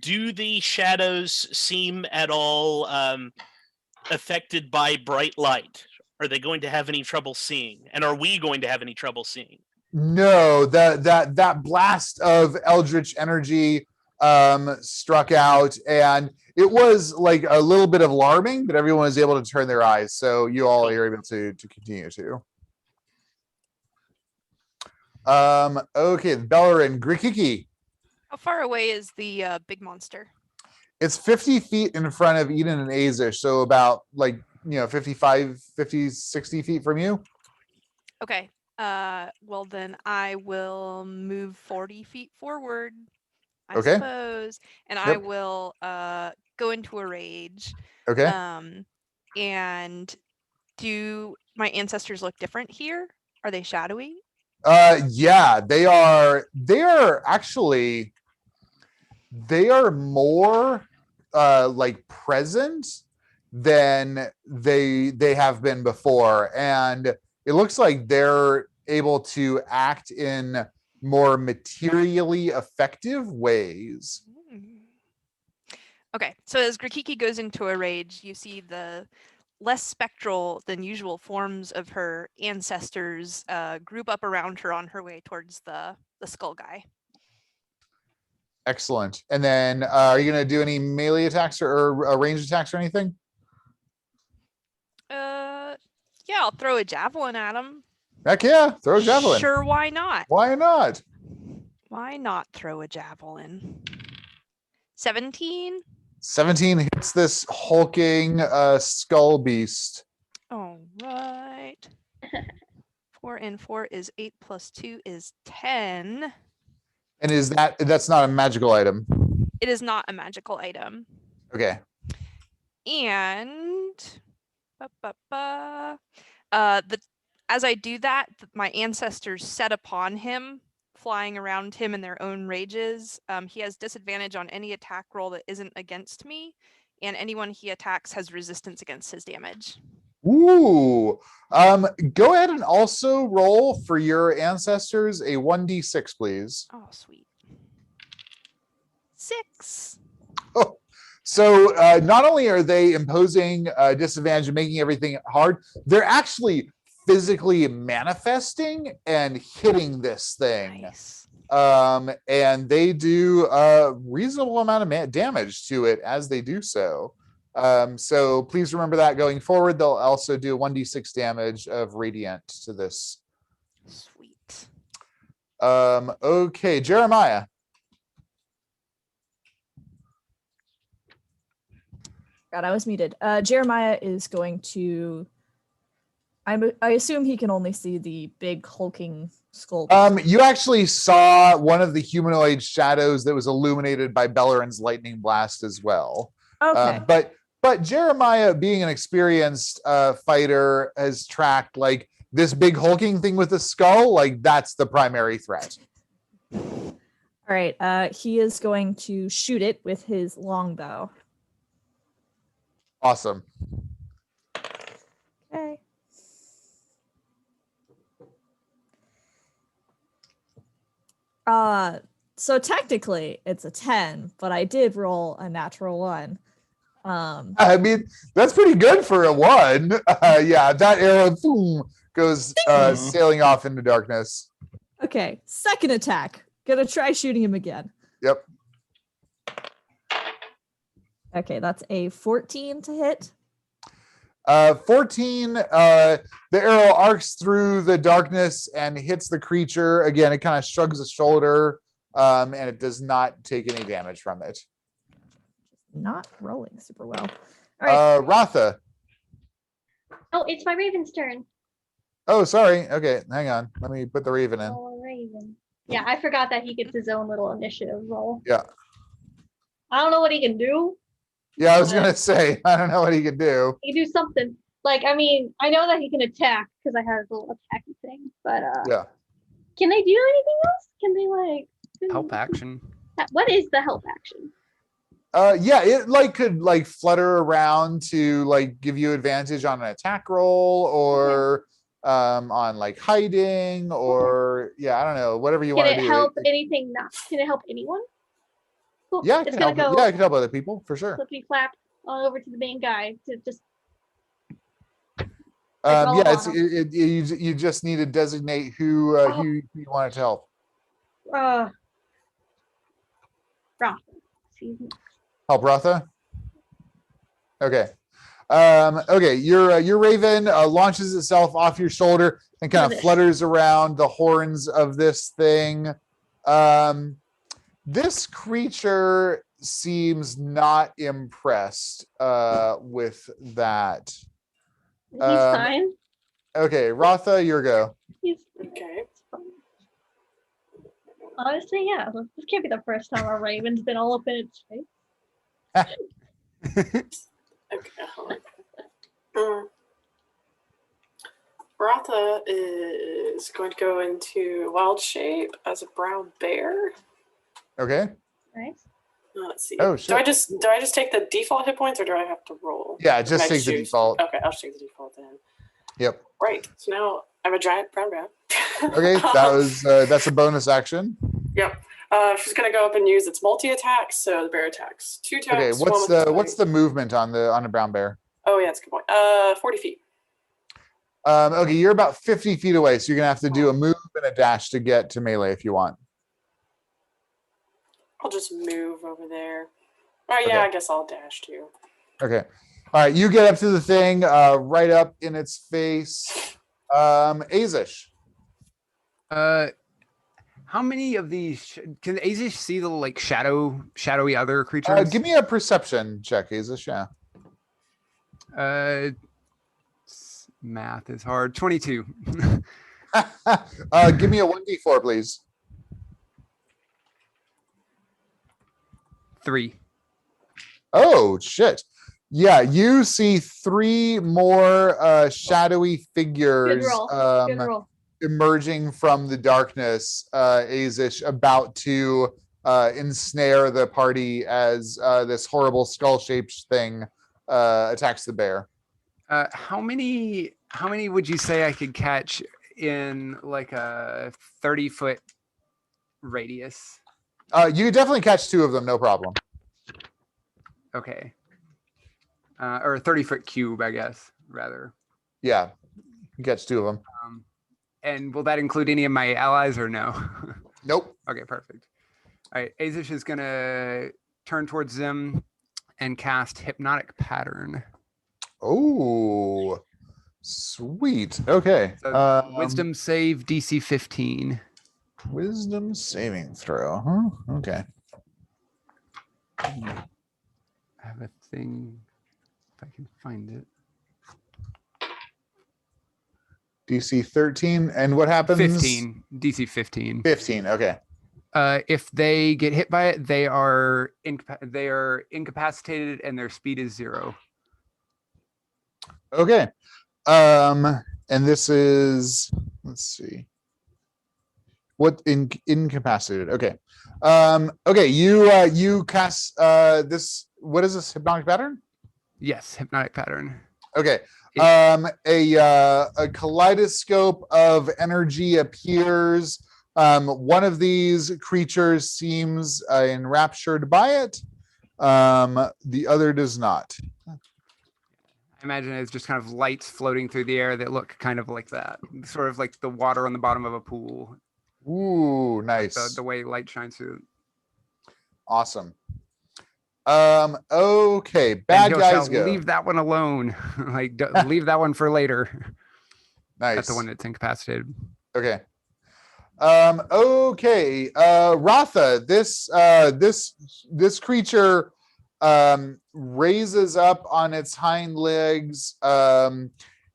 do the shadows seem at all affected by bright light? Are they going to have any trouble seeing? And are we going to have any trouble seeing?
No, that blast of eldritch energy struck out, and it was like a little bit alarming, but everyone was able to turn their eyes, so you all are able to continue to. Okay, Belloryn, Grikiki.
How far away is the big monster?
It's 50 feet in front of Enid and Aezsh, so about 55, 50, 60 feet from you.
Okay. Well then I will move 40 feet forward, I suppose, and I will go into a rage.
Okay.
And do my ancestors look different here? Are they shadowy?
Yeah, they are actually, they are more like present than they have been before, and it looks like they're able to act in more materially effective ways.
Okay, so as Grikiki goes into a rage, you see the less spectral than usual forms of her ancestors group up around her on her way towards the skull guy.
Excellent. And then are you going to do any melee attacks or ranged attacks or anything?
Yeah, I'll throw a javelin at him.
Heck yeah, throw a javelin.
Sure, why not?
Why not?
Why not throw a javelin? 17?
17 hits this hulking skull beast.
All right. 4 and 4 is 8 plus 2 is 10.
And that's not a magical item?
It is not a magical item.
Okay.
And as I do that, my ancestors set upon him, flying around him in their own rages. He has disadvantage on any attack roll that isn't against me, and anyone he attacks has resistance against his damage.
Ooh. Go ahead and also roll for your ancestors a 1d6, please.
Oh, sweet. 6.
Oh. So not only are they imposing disadvantage and making everything hard, they're actually physically manifesting and hitting this thing.
Nice.
And they do a reasonable amount of damage to it as they do so. So please remember that going forward. They'll also do 1d6 damage of radiant to this.
Sweet.
Okay, Jeremiah.
God, I was muted. Jeremiah is going to. I assume he can only see the big hulking skull.
You actually saw one of the humanoid shadows that was illuminated by Belloryn's lightning blast as well.
Okay.
But Jeremiah, being an experienced fighter, has tracked like this big hulking thing with the skull. Like that's the primary threat.
All right. He is going to shoot it with his longbow.
Awesome.
Okay. So technically it's a 10, but I did roll a natural 1.
I mean, that's pretty good for a 1. Yeah, that arrow boom, goes sailing off into darkness.
Okay, second attack. Gonna try shooting him again.
Yep.
Okay, that's a 14 to hit.
14, the arrow arcs through the darkness and hits the creature. Again, it kind of shrugs a shoulder, and it does not take any damage from it.
Not rolling super well. All right.
Ratha.
Oh, it's my Raven's turn.
Oh, sorry. Okay, hang on. Let me put the Raven in.
Oh, Raven. Yeah, I forgot that he gets his own little initiative roll.
Yeah.
I don't know what he can do.
Yeah, I was gonna say, I don't know what he could do.
He can do something. Like, I mean, I know that he can attack because I have a little attacky thing, but
yeah.
Can they do anything else? Can they like
help action?
What is the help action?
Yeah, it like could like flutter around to like give you advantage on an attack roll or on like hiding or yeah, I don't know, whatever you want to do.
Can it help anything? Not can it help anyone? Cool.
Yeah, it can help. Yeah, it can help other people for sure.
Flippy flap on over to the main guy to just.
Yeah, you just need to designate who you want it to help.
Ratha.
Help Ratha. Okay. Okay. Your Raven launches itself off your shoulder and kind of flutters around the horns of this thing. This creature seems not impressed with that.
He's fine.
Okay, Ratha, your go.
Okay.
Honestly, yeah. This can't be the first time a Raven's been all up in its face.
Okay. Ratha is going to go into wild shape as a brown bear.
Okay.
Right.
Let's see.
Oh shit.
Do I just take the default hit points or do I have to roll?
Yeah, just take the default.
Okay, I'll just take the default then.
Yep.
Right. So now I'm a giant brown bear.
Okay, that's a bonus action.
Yep. She's gonna go up and use its multi-attacks, so the bear attacks 2 attacks.
Okay, what's the movement on the brown bear?
Oh yeah, that's a good point. 40 feet.
Okay, you're about 50 feet away, so you're gonna have to do a move and a dash to get to melee if you want.
I'll just move over there. Oh yeah, I guess I'll dash too.
Okay. All right, you get up to the thing, right up in its face. Aezsh.
How many of these can Aezsh see the like shadowy other creatures?
Give me a perception check, Aezsh.
Yeah. Math is hard. 22.
Give me a 1d4, please.
3.
Oh shit. Yeah, you see 3 more shadowy figures
Good roll.
Emerging from the darkness, Aezsh, about to ensnare the party as this horrible skull-shaped thing attacks the bear.
How many would you say I could catch in like a 30-foot radius?
You could definitely catch 2 of them, no problem.
Okay. Or a 30-foot cube, I guess, rather.
Yeah, you catch 2 of them.
And will that include any of my allies or no?
Nope.
Okay, perfect. All right, Aezsh is going to turn towards them and cast Hypnotic Pattern.
Oh, sweet. Okay.
So, wisdom save DC 15.
Wisdom saving throw, huh? Okay.
I have a thing, if I can find it.
DC 13, and what happens?
15. DC 15.
15. Okay.
If they get hit by it, they are incapacitated, and their speed is 0.
Okay. And this is, let's see. What incapacitated? Okay. Okay. You cast this. What is this hypnotic pattern?
Yes, Hypnotic Pattern.
Okay. A kaleidoscope of energy appears. One of these creatures seems enraptured by it. The other does not.
I imagine it's just kind of lights floating through the air that look kind of like that, sort of like the water on the bottom of a pool.
Ooh, nice.
Like the way light shines through.
Awesome. Okay, bad guys go.
Leave that one alone. Like, leave that one for later.
Nice.
That's the one that's incapacitated.
Okay. Okay. Ratha, this creature raises up on its hind legs.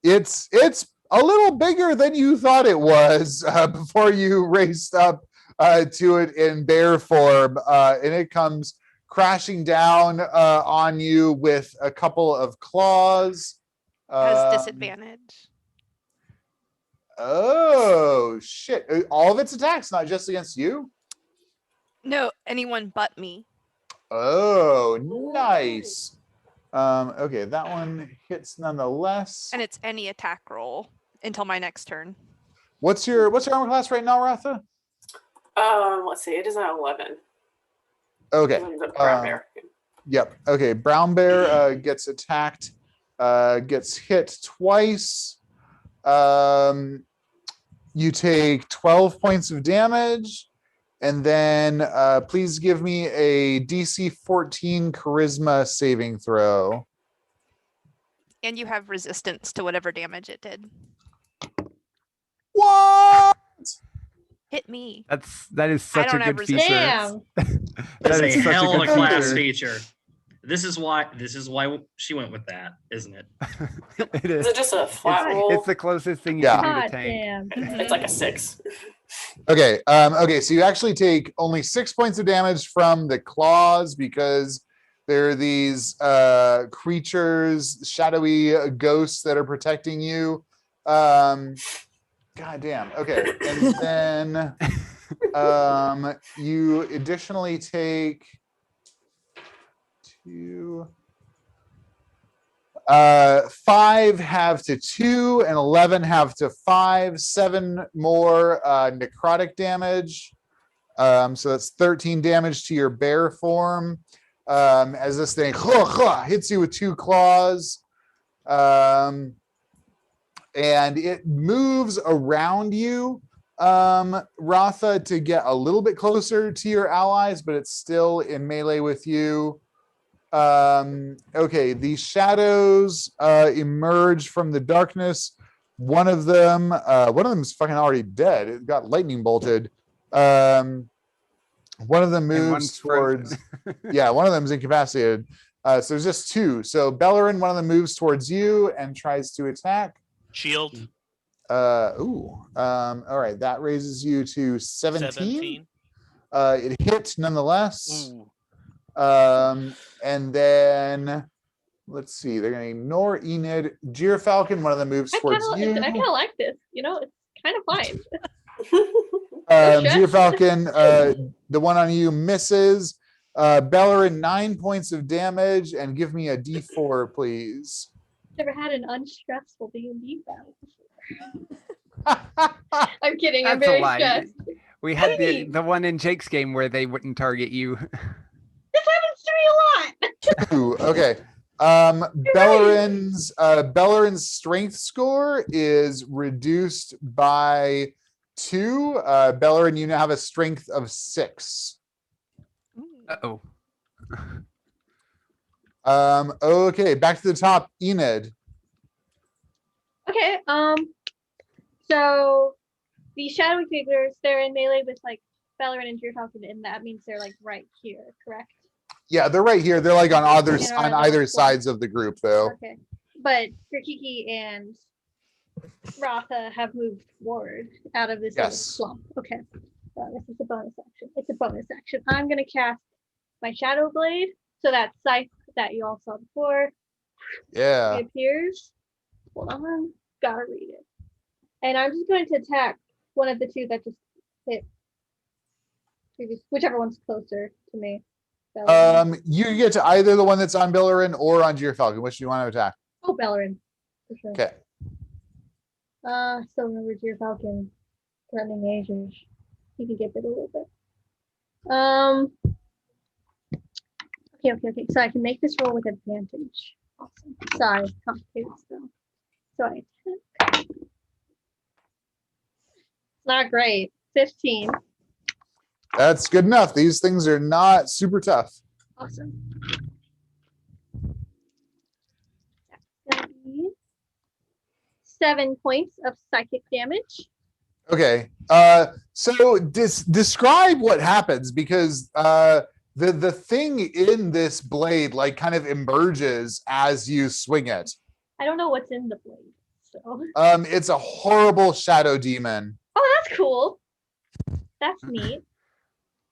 It's a little bigger than you thought it was before you raced up to it in bear form, and it comes crashing down on you with a couple of claws.
Has disadvantage.
Oh shit! All of its attacks, not just against you.
No, anyone but me.
Oh, nice. Okay, that one hits nonetheless.
And it's any attack roll until my next turn.
What's your armor class right now, Ratha?
Let's see. It is an 11.
Okay.
The brown bear.
Yep. Okay. Brown bear gets attacked, gets hit twice. You take 12 points of damage, and then please give me a DC 14 charisma saving throw.
And you have resistance to whatever damage it did.
What?
Hit me.
That is such a good feature.
Damn.
That's a
such
hell of a
good
class feature. This is why she went with that, isn't it?
It is.
Is it just a flat roll?
It's the closest thing you can do to
God
tank.
damn.
It's like a 6.
Okay. Okay. So you actually take only 6 points of damage from the claws because there are these creatures, shadowy ghosts that are protecting you. God damn. Okay. And then you additionally take 2. 5 have to 2 and 11 have to 5. 7 more necrotic damage. So that's 13 damage to your bear form. As this thing hits you with 2 claws. And it moves around you, Ratha, to get a little bit closer to your allies, but it's still in melee with you. Okay, the shadows emerge from the darkness. One of them's fucking already dead. It got lightning bolted. One of them moves towards one of them's incapacitated. So there's just 2. So Belloryn, one of them moves towards you and tries to attack.
Shield.
All right, that raises you to 17. It hit nonetheless.
Ooh.
And then let's see, they're gonna ignore Enid. Falcon, one of them moves towards you.
I kind of like this. It's kind of fine.
Falcon, the one on you misses. Belloryn, 9 points of damage, and give me a D4, please.
Never had an unstressful D&D battle before. I'm kidding. I'm very stressed.
We had the one in Jake's game where they wouldn't target you.
This happens to me a lot.
Ooh, okay. Belloryn's strength score is reduced by 2. Belloryn, you now have a strength of 6.
Uh-oh.
Okay, back to the top. Enid.
Okay, so the shadowy figures, they're in melee with like Belloryn and Falcon, and that means they're like right here, correct?
Yeah, they're right here. They're like on either sides of the group, though.
Okay, but Grikiki and Ratha have moved forward out of this little slump. Okay, this is a bonus action. It's a bonus action. I'm gonna cast my Shadow Blade, so that scythe that you all saw before.
Yeah.
Reappears. Hold on, gotta read it. And I'm just going to attack one of the 2 that just hit. Whichever one's closer to me.
You get to either the one that's on Belloryn or on Falcon. Which do you want to attack?
Oh, Belloryn. For sure.
Okay.
Still remember Falcon threatening Aezsh. He can get bit a little bit. Okay. So I can make this roll with advantage. Awesome. Sorry, complicated stuff. So I attack. Not great. 15.
That's good enough. These things are not super tough.
Awesome. That's gonna be 7 points of psychic damage.
Okay. So describe what happens, because the thing in this blade like kind of emerges as you swing it.
I don't know what's in the blade. So
it's a horrible shadow demon.
Oh, that's cool. That's neat.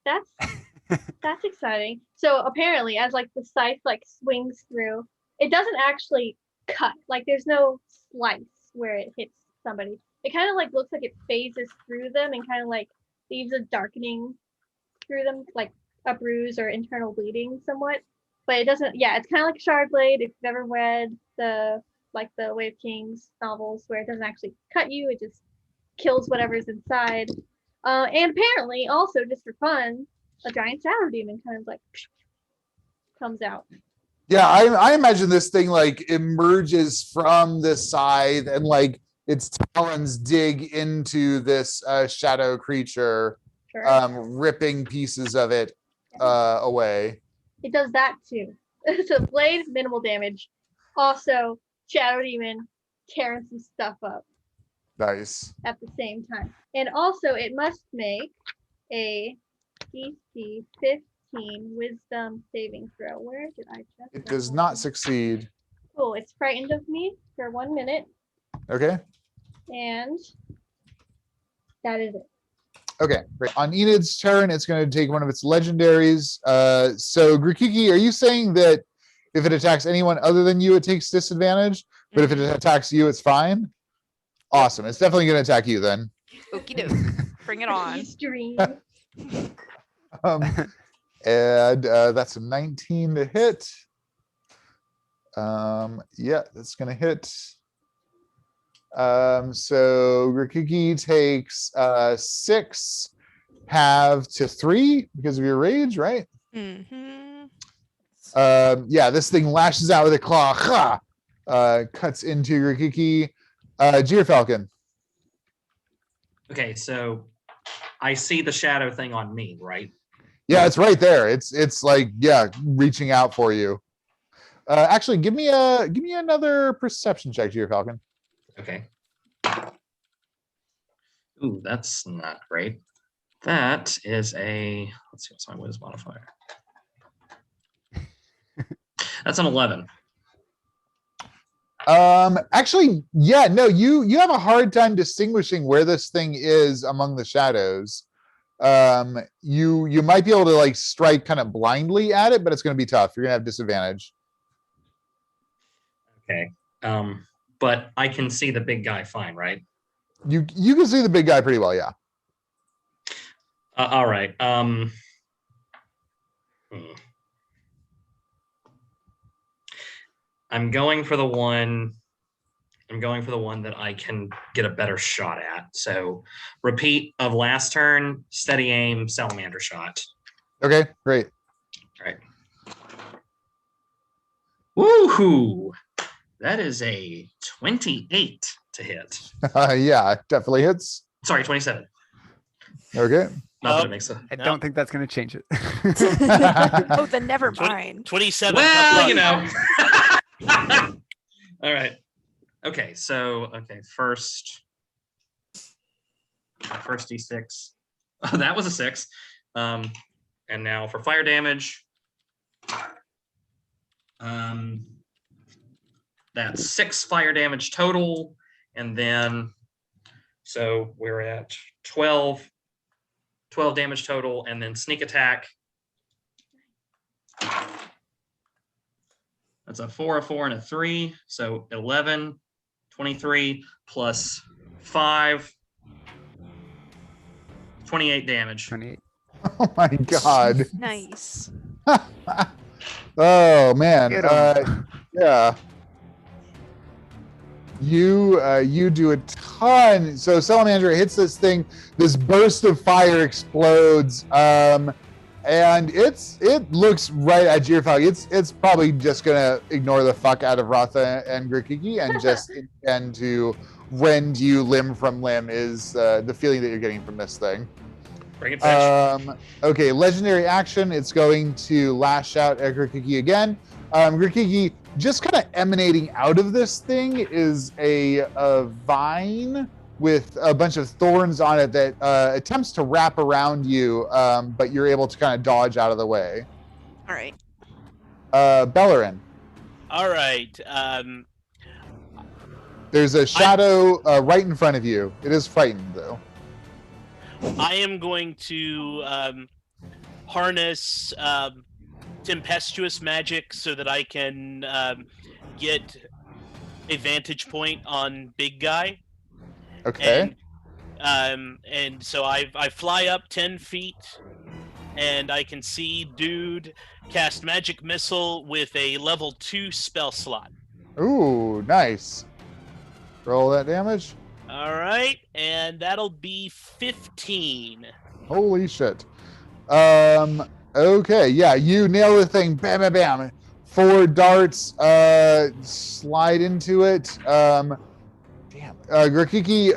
That's exciting. So apparently, as like the scythe like swings through, it doesn't actually cut. Like there's no slice where it hits somebody. It kind of like looks like it phases through them and kind of like leaves a darkening through them, like a bruise or internal bleeding somewhat. But it doesn't. Yeah, it's kind of like a shard blade. If you've ever read the Way of Kings novels, where it doesn't actually cut you, it just kills whatever's inside. And apparently, also just for fun, a giant shadow demon kind of like comes out.
Yeah, I imagine this thing like emerges from the side and like its talons dig into this shadow creature, ripping pieces of it away.
It does that too. So blade, minimal damage. Also, shadow demon tearing some stuff up.
Nice.
At the same time. And also, it must make a DC 15 wisdom saving throw. Where did I check?
It does not succeed.
Cool. It's frightened of me for 1 minute.
Okay.
And that is it.
Okay, great. On Enid's turn, it's going to take one of its legendaries. So, Grikiki, are you saying that if it attacks anyone other than you, it takes disadvantage? But if it attacks you, it's fine? Awesome. It's definitely going to attack you then.
Okie doke. Bring it on.
And that's a 19 to hit. Yeah, that's going to hit. So Grikiki takes 6 halve to 3 because of your rage, right?
Mm-hmm.
Yeah, this thing lashes out with a claw. Ha! Cuts into Grikiki. Falcon.
Okay, so I see the shadow thing on me, right?
Yeah, it's right there. It's like, yeah, reaching out for you. Actually, give me another perception check, Falcon.
Okay. Ooh, that's not great. That is a, let's see, what's my whiz modifier? That's an 11.
Actually, yeah, no, you have a hard time distinguishing where this thing is among the shadows. You might be able to like strike kind of blindly at it, but it's going to be tough. You're going to have disadvantage.
Okay. But I can see the big guy fine, right?
You can see the big guy pretty well, yeah.
All right. I'm going for the one that I can get a better shot at. So repeat of last turn, steady aim, salamander shot.
Okay, great.
All right. Woohoo! That is a 28 to hit.
Yeah, definitely hits.
Sorry, 27.
Okay.
Not that it makes
I don't think that's going to change it.
Oh, then never mind.
27.
Well, you know. All right. Okay, so first d6. Oh, that was a 6. And now for fire damage. That's 6 fire damage total, and then so we're at 12 damage total, and then sneak attack. That's a 4, a 4, and a 3. So 11, 23 plus 5, 28 damage.
28.
Oh my god.
Nice.
Oh man.
Get 'em.
Yeah. You do a ton. So Salamander hits this thing. This burst of fire explodes. And it looks right at Falcon. It's probably just gonna ignore the fuck out of Ratha and Grikiki and just intend to rend you limb from limb is the feeling that you're getting from this thing.
Bring it back.
Okay, legendary action. It's going to lash out at Grikiki again. Grikiki, just kind of emanating out of this thing is a vine with a bunch of thorns on it that attempts to wrap around you, but you're able to kind of dodge out of the way.
All right.
Belloryn.
All right.
There's a shadow right in front of you. It is frightened, though.
I am going to harness tempestuous magic so that I can get a vantage point on big guy.
Okay.
And so I fly up 10 feet, and I can see dude cast magic missile with a level 2 spell slot.
Ooh, nice. Roll that damage.
All right, and that'll be 15.
Holy shit. Okay, yeah, you nail the thing. Bam, bam, bam. 4 darts slide into it. Grikiki,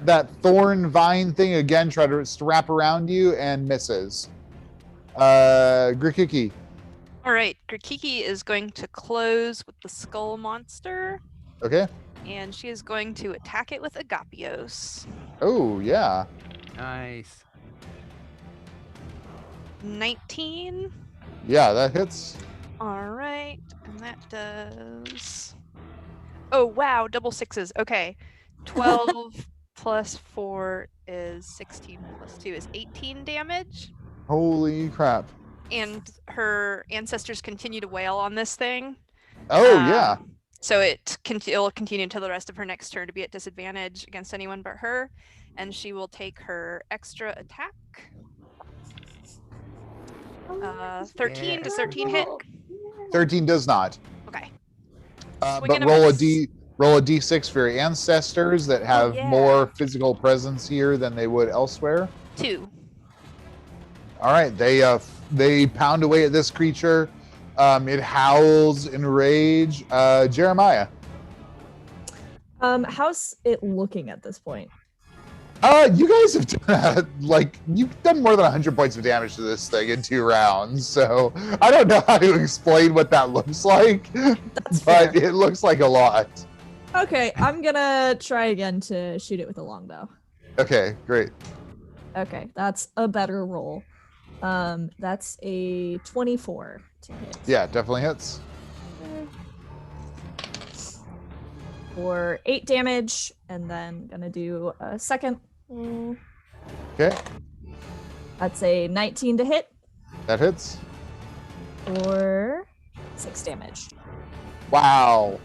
that thorn vine thing again try to wrap around you and misses. Grikiki.
All right, Grikiki is going to close with the skull monster.
Okay.
And she is going to attack it with Agapios.
Oh, yeah.
Nice.
19.
Yeah, that hits.
All right, and that does... Oh, wow, double 6s. Okay. 12 plus 4 is 16 plus 2 is 18 damage.
Holy crap.
And her ancestors continue to wail on this thing.
Oh, yeah.
So it'll continue until the rest of her next turn to be at disadvantage against anyone but her. And she will take her extra attack. 13. Does 13 hit?
13 does not.
Okay.
But roll a d6 for your ancestors that have more physical presence here than they would elsewhere.
2.
All right, they pound away at this creature. It howls in rage. Jeremiah.
How's it looking at this point?
You guys have done, you've done more than 100 points of damage to this thing in 2 rounds, so I don't know how to explain what that looks like, but
fair.
It looks like a lot.
Okay, I'm gonna try again to shoot it with a longbow.
Okay, great.
Okay, that's a better roll. That's a 24 to hit.
Yeah, definitely hits.
For 8 damage, and then gonna do a second.
Okay.
That's a 19 to hit.
That hits.
For 6 damage.
Wow.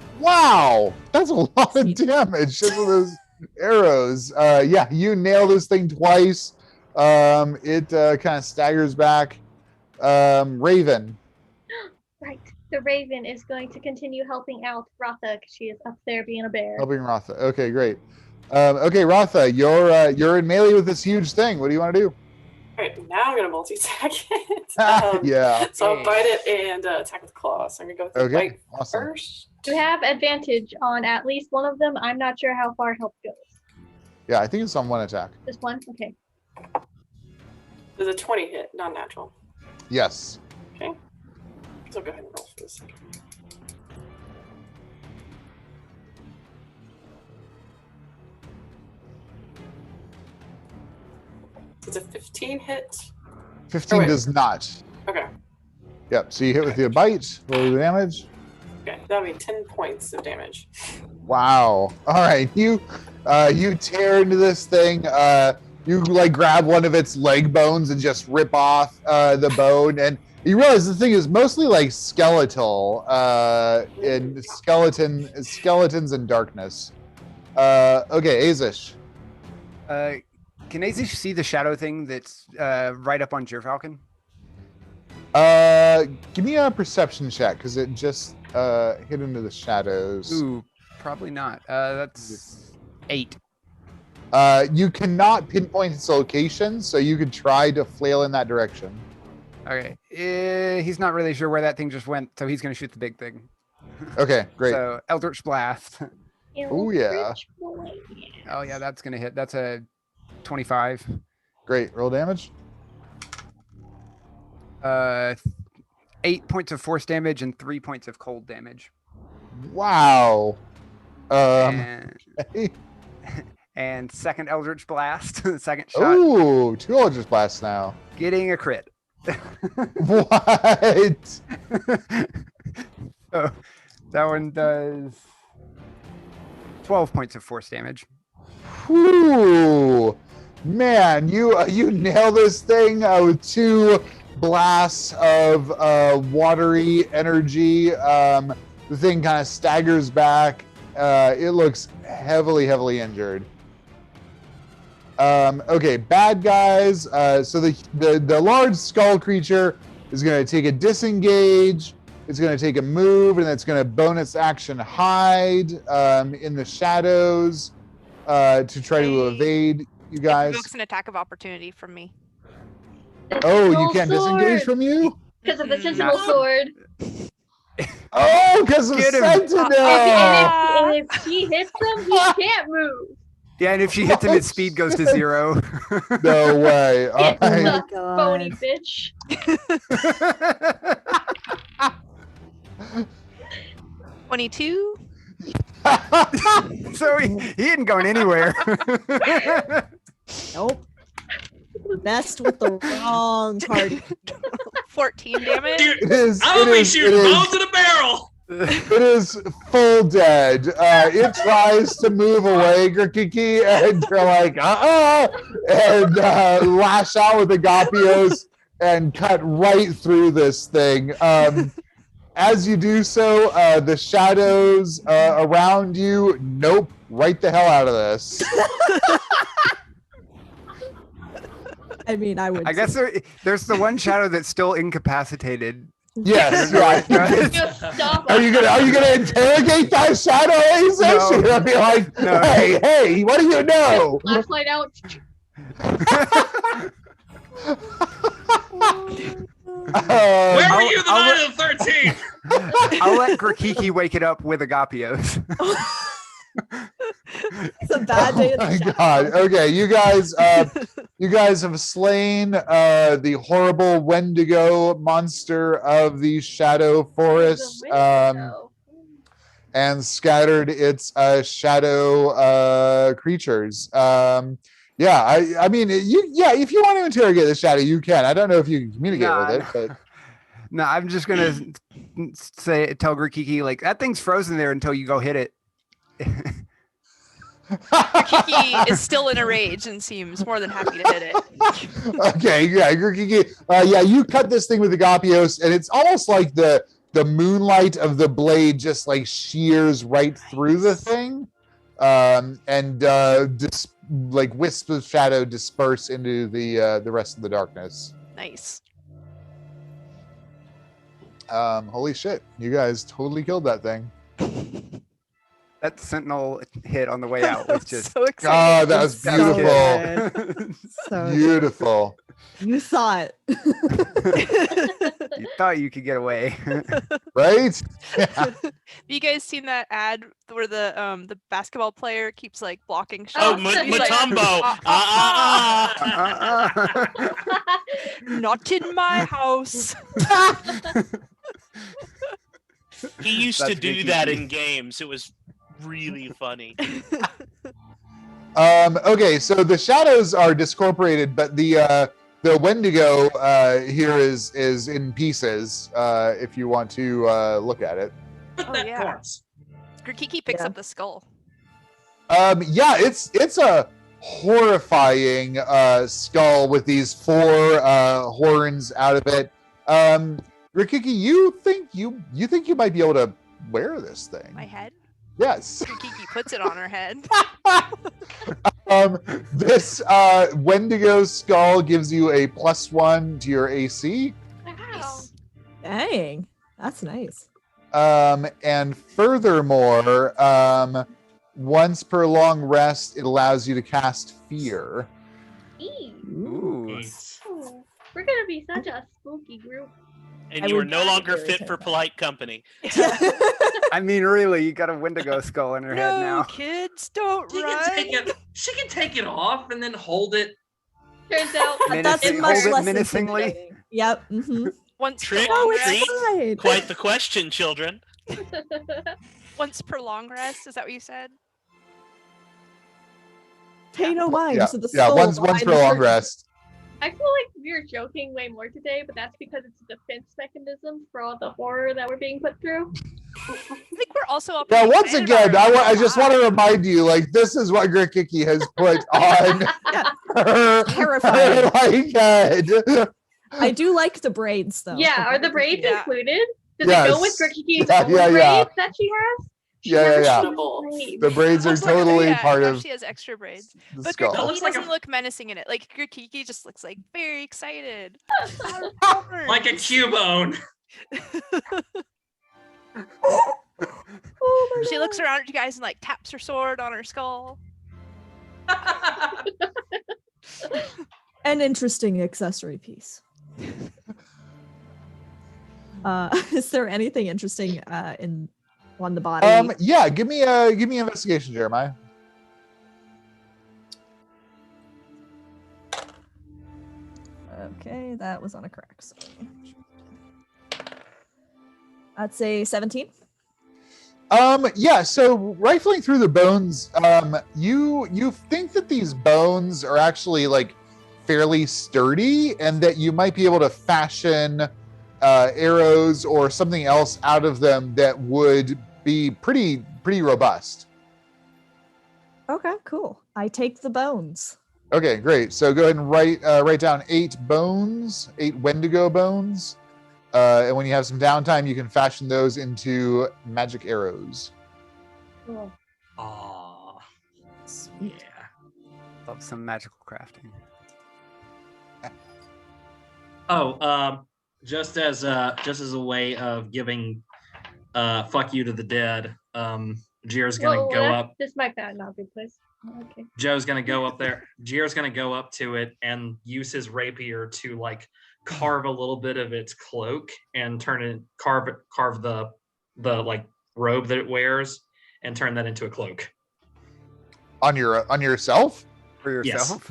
That's a lot of damage just with those arrows. Yeah, you nail this thing twice. It kind of staggers back. Raven.
Right. The Raven is going to continue helping out Ratha because she is up there being a bear.
Helping Ratha. Okay, great. Okay, Ratha, you're in melee with this huge thing. What do you want to do?
All right, now I'm going to multi-attack it.
Yeah.
So I'll bite it and attack with claws. So I'm going to go with the bite first.
You have advantage on at least one of them. I'm not sure how far help goes.
Yeah, I think it's on 1 attack.
Just one? Okay.
There's a 20 hit, non-natural.
Yes.
Okay. So I'll go ahead and roll for this. It's a 15 hit.
15 does not.
Okay.
Yep, so you hit with your bite. Roll the damage.
Okay, that'll be 10 points of damage.
Wow. All right, you tear into this thing. You grab one of its leg bones and just rip off the bone, and you realize the thing is mostly skeletal, in skeletons in darkness. Okay, Aezsh.
Can Aezsh see the shadow thing that's right up on Gerfalcon?
Give me a perception check because it just hit into the shadows.
Ooh, probably not. That's 8.
You cannot pinpoint its location, so you could try to flail in that direction.
Okay. He's not really sure where that thing just went, so he's going to shoot the big thing.
Okay, great.
So Eldritch Blast.
Oh, yeah.
Oh, yeah, that's going to hit. That's a 25.
Great. Roll damage.
8 points of force damage and 3 points of cold damage.
Wow.
And second Eldritch Blast, second shot.
Ooh, 2 Eldritch Blasts now.
Getting a crit.
What?
So that one does 12 points of force damage.
Whew. Man, you nail this thing with 2 blasts of watery energy. The thing kind of staggers back. It looks heavily injured. Okay, bad guys. So the large skull creature is going to take a disengage. It's going to take a move, and it's going to bonus action hide in the shadows to try to evade you guys.
It's an attack of opportunity from me.
Oh, you can't disengage from you?
Because of the sentinel sword.
Oh, because of Sentinel!
And if she hits him, he can't move.
Yeah, and if she hits him, its speed goes to 0.
No way. All right.
Phony bitch.
22.
So he isn't going anywhere.
Nope. Messed with the wrong party.
14 damage.
Dude,
It is.
I'm gonna be shooting bones in a barrel.
It is full dead. It tries to move away, Grikiki, and you're like, and lash out with the Agapios and cut right through this thing. As you do so, the shadows around you, nope, right the hell out of this.
I mean, I would.
I guess there's the one shadow that's still incapacitated.
Yes, right.
Stop.
Are you gonna interrogate that shadow, Aezsh?
No.
You're gonna be like,
No.
hey, what do you know?
Flashlight out.
Where were you the night of the 13th?
I'll let Grikiki wake it up with Agapios.
It's a bad day.
Oh my god. Okay, you guys have slain the horrible Wendigo monster of the Shadow Forest, and scattered its shadow creatures. Yeah, I mean, if you want to interrogate the shadow, you can. I don't know if you can communicate with it, but
no, I'm just gonna tell Grikiki, like, that thing's frozen there until you go hit it.
Grikiki is still in a rage and seems more than happy to hit it.
Okay, yeah, Grikiki. Yeah, you cut this thing with Agapios, and it's almost like the moonlight of the blade just like shears right through the thing, and like wisps of shadow disperse into the rest of the darkness.
Nice.
Holy shit! You guys totally killed that thing.
That sentinel hit on the way out was just
so exciting.
Oh, that was beautiful.
So
Beautiful.
you thought.
You thought you could get away.
Right? Yeah.
Have you guys seen that ad where the basketball player keeps like blocking
Oh,
shots? He's like,
Mutombo.
Not in my house.
He used
That's
to do
Grikiki.
that in games. It was really funny.
Okay, so the shadows are discorporated, but the Wendigo here is in pieces. If you want to look at it.
Oh, yeah.
Corpse.
Grikiki picks
Yeah.
up the skull.
Yeah, it's a horrifying skull with these 4 horns out of it. Grikiki, you think you might be able to wear this thing?
My head.
Yes.
Grikiki puts it on her head.
This Wendigo skull gives you a +1 to your AC.
Wow.
Dang, that's nice.
And furthermore, once per long rest, it allows you to cast fear.
Ooh.
Ooh, we're gonna be such a spooky group.
And
I
you are
would
no
not
longer
be
fit for
terrified.
polite company.
I mean, really, you got a Wendigo skull in her head
No,
now.
kids, don't
She
run.
can take it off and then hold it.
Turns out
But that's
Menacing-
much
hold it
less
menacingly.
intimidating. Yep. Mm-hmm.
Once per
Trick
long
Oh,
rest.
treat.
it's fine.
Quite the question, children.
Once per long rest. Is that what you said?
Pay no mind
Yeah,
to the
yeah.
soul
Once
behind
per
the
long
curtain.
rest.
I feel like we were joking way more today, but that's because it's a defense mechanism for all the horror that we're being put through.
I think we're also up.
Yeah.
pretty
Once
excited
again,
about our
I just want to remind you, like, this is what Grikiki has put on her
Terrifying.
like head.
I do like the braids though.
Yeah, are the braids
Yeah.
included? Does it go with
Yes.
Grikiki's
Yeah,
own
yeah,
braids
yeah.
that she has? She
Yeah,
has
yeah,
a
yeah.
full braid.
The braids are
Looks like a-
totally
yeah,
part
now
of
she has extra braids.
the
But
skull.
That
Grikiki
looks like
doesn't
a-
look menacing in it. Like Grikiki just looks like very excited.
Like a Cubone.
Oh my
She looks around at you guys and like taps her sword on her skull.
An interesting accessory piece. Is there anything interesting on the body?
Yeah, give me investigation, Jeremiah.
Okay, that was on a crack. So. I'd say 17.
Yeah, so rifling through the bones, you think that these bones are actually like fairly sturdy and that you might be able to fashion arrows or something else out of them that would be pretty robust.
Okay, cool. I take the bones.
Okay, great. So go ahead and write down 8 bones, 8 Wendigo bones. And when you have some downtime, you can fashion those into magic arrows.
Cool.
Aw.
Sweet.
Yeah.
Love some magical crafting.
Oh, just as a way of giving fuck you to the dead, Jira's gonna go up.
This might not be place. Okay.
Joe's gonna go up there. Jira's gonna go up to it and use his rapier to like carve a little bit of its cloak and carve the like robe that it wears and turn that into a cloak.
On yourself?
For yourself?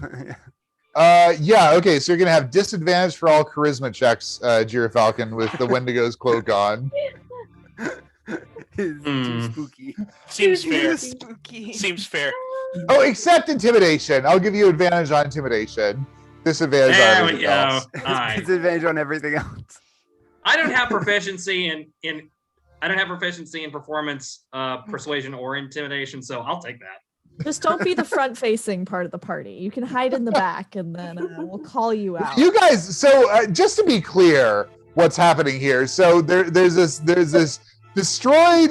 Yeah, okay, so you're gonna have disadvantage for all charisma checks, Jira Falcon, with the Wendigo's cloak on.
It's too spooky.
Seems fair.
Spooky.
Seems fair.
Oh, except intimidation. I'll give you advantage on intimidation. Disadvantage on
There we
everything
go.
else.
All right.
Disadvantage on everything else.
I don't have proficiency in performance, persuasion, or intimidation, so I'll take that.
Just don't be the front-facing part of the party. You can hide in the back, and then we'll call you out.
You guys, so just to be clear, what's happening here? So there's this destroyed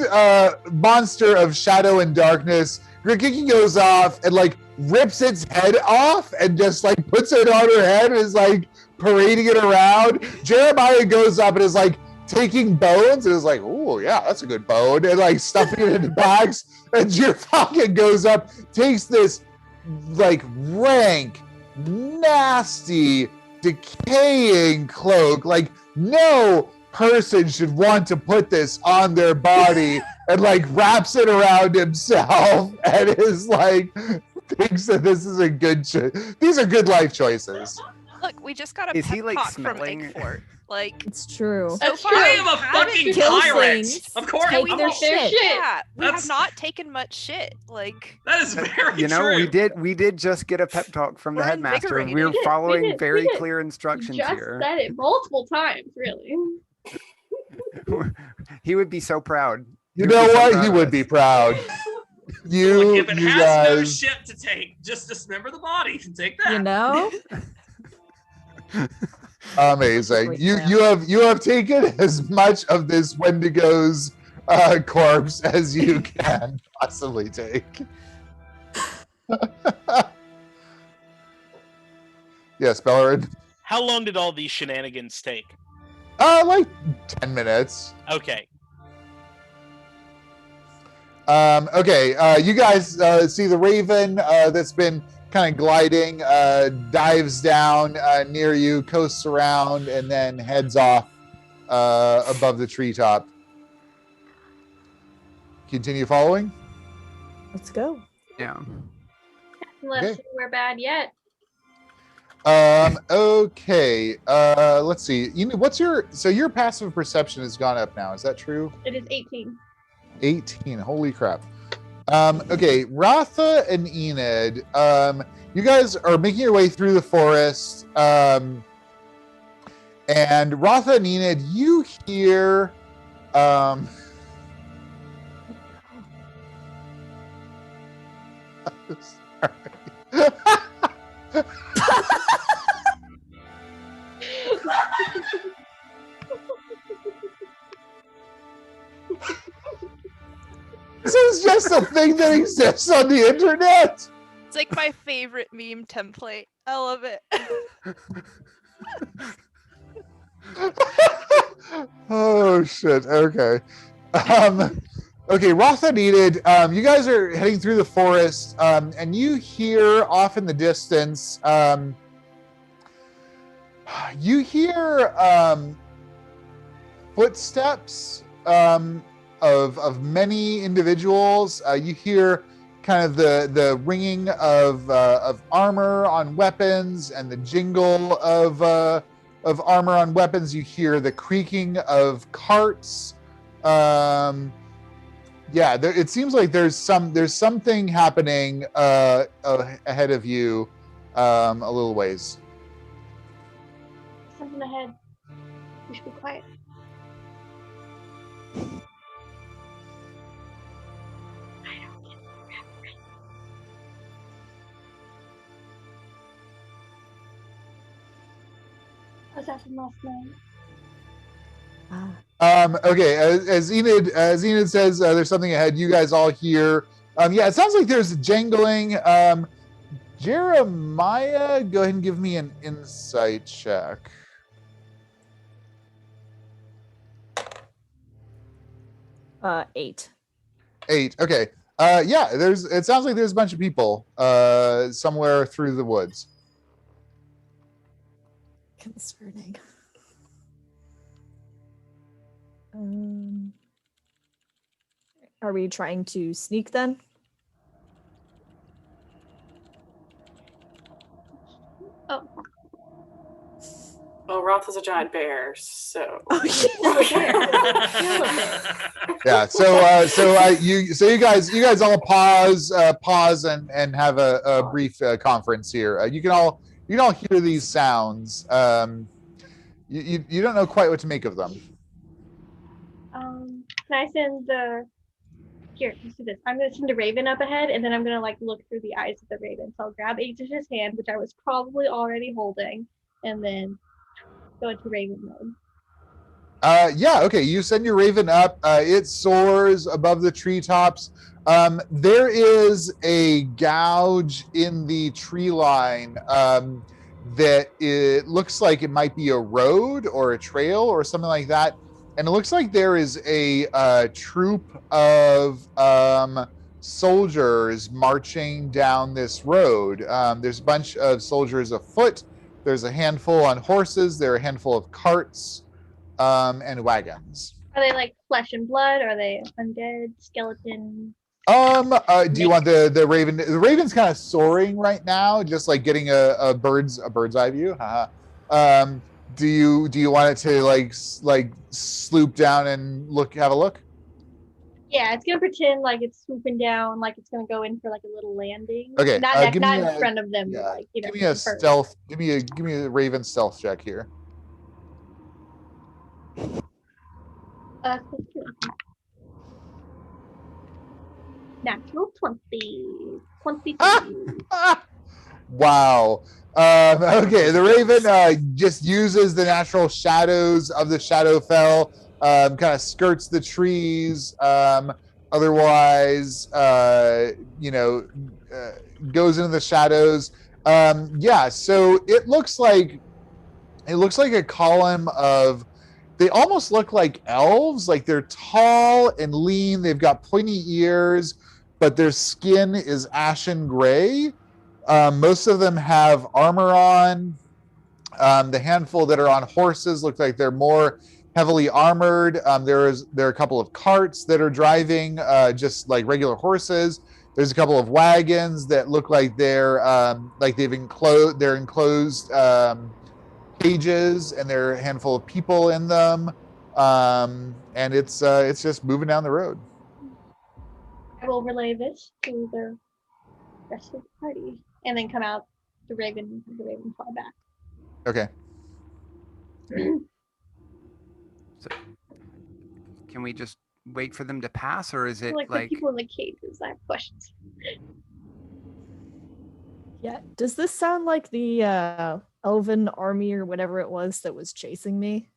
monster of shadow and darkness. Grikiki goes off and like rips its head off and just like puts it on her head and is like parading it around. Jeremiah goes up and is like taking bones and is like, oh yeah, that's a good bone, and like stuffing it into bags. And Jirfalkin goes up, takes this like rank, nasty, decaying cloak. Like no person should want to put this on their body, and like wraps it around himself and is like thinks that this is a good these are good life choices.
Look, we just got a
Is he,
pep
like,
talk from
smelling?
Eggfort. Like,
It's true.
so
That's
far
true.
I am a
haven't
fucking
killed
tyrant.
things.
Of course,
Take
I'm
their
a-
shit.
Yeah, we
That's-
have not taken much shit. Like,
that is very
You know,
true.
we did just get a pep talk from the
We're
headmaster.
invigorated.
We're
We did,
following
we
very
did.
clear instructions
Just
here.
said it multiple times, really.
He would be so proud.
You
He
know
would be so
what?
proud
He
of
would
us.
be proud.
Like,
You
if it has no
guys.
shit to take, just dismember the body and take that.
You know?
Amazing.
Great
You
plan.
you have taken as much of this Wendigo's corpse as you can possibly take. Yes, Belloryn.
How long did all these shenanigans take?
Like 10 minutes.
Okay.
Okay, you guys see the raven that's been kind of gliding, dives down near you, coasts around, and then heads off above the treetop. Continue following?
Let's go.
Yeah.
Unless
Okay.
we're bad yet.
Okay, let's see. What's your passive perception has gone up now, is that true?
It is 18.
18, holy crap. Okay, Ratha and Enid, you guys are making your way through the forest, and Ratha and Enid, you hear, sorry. This is just a thing that exists on the internet.
it's like my favorite meme template. I love it.
Oh shit. Okay. Okay, Ratha and Enid, you guys are heading through the forest, and you hear off in the distance, you hear footsteps of many individuals. You hear kind of the ringing of armor on weapons and the jingle of armor on weapons. You hear the creaking of carts. Yeah, it seems like there's something happening ahead of you, a little ways.
Something ahead. We should be quiet. How's that from last night?
Okay, as Enid says, there's something ahead. You guys all hear. Yeah, it sounds like there's a jangling. Jeremiah, go ahead and give me an insight check.
Eight.
8. Okay. Yeah, it sounds like there's a bunch of people somewhere through the woods.
Concerning. Are we trying to sneak then?
Oh.
Well, Ratha's a giant bear, so.
Yeah. So you guys all pause and have a brief conference here. You can all hear these sounds. You don't know quite what to make of them.
Can I send the? Here, let's do this. I'm gonna send the raven up ahead, and then I'm gonna like look through the eyes of the raven. So I'll grab Aezsh's hand, which I was probably already holding, and then go into raven mode.
Yeah, okay. You send your raven up. It soars above the treetops. There is a gouge in the tree line that it looks like it might be a road or a trail or something like that. And it looks like there is a troop of soldiers marching down this road. There's a bunch of soldiers afoot. There's a handful on horses. There are a handful of carts. And wagons.
Are they like flesh and blood? Are they undead, skeleton?
Do you want the raven? The raven's kind of soaring right now, just like getting a bird's eye view. Do you want it to like sloop down and have a look?
Yeah, it's gonna pretend like it's swooping down, like it's gonna go in for like a little landing.
Okay,
not in front of them,
yeah,
but like
give me a stealth. Give me a raven stealth check here.
Natural 20. 23.
Wow. Okay, the raven just uses the natural shadows of the Shadowfell, kind of skirts the trees. Otherwise, goes into the shadows. Yeah, so it looks like a column of. They almost look like elves, like they're tall and lean. They've got pointy ears, but their skin is ashen gray. Most of them have armor on. The handful that are on horses look like they're more heavily armored. There are a couple of carts that are driving just like regular horses. There's a couple of wagons that look like they're enclosed cages, and there are a handful of people in them, and it's just moving down the road.
I will relay this to the rest of the party, and then come out. The raven fly back.
Okay.
So, can we just wait for them to pass, or is it
like the people in the cages? I have questions.
Yeah. Does this sound like the elven army or whatever it was that was chasing me?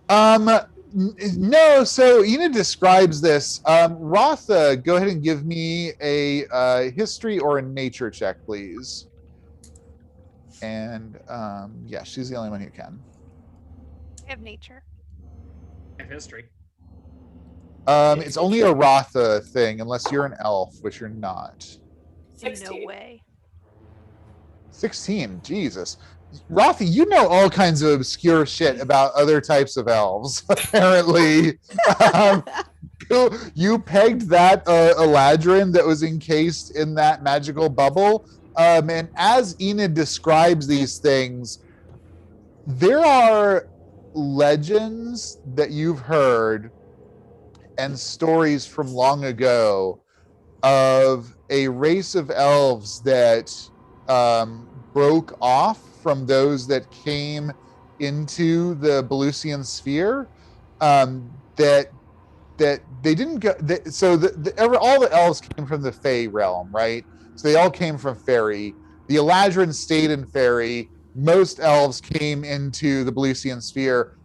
No. So Enid describes this. Ratha, go ahead and give me a history or a nature check, please. And yeah, she's the only one who can.
I have nature.
I have history.
It's only a Ratha thing, unless you're an elf, which you're not.
16. No way.
16, Jesus. Ratha, you know all kinds of obscure shit about other types of elves, apparently. You pegged that Eladrin that was encased in that magical bubble. And as Enid describes these things, there are legends that you've heard and stories from long ago of a race of elves that broke off from those that came into the Bellusian sphere, that they didn't go. All the elves came from the Fey realm, right? So they all came from Fairy. The Eladrin stayed in Fairy. Most elves came into the Bellusian sphere.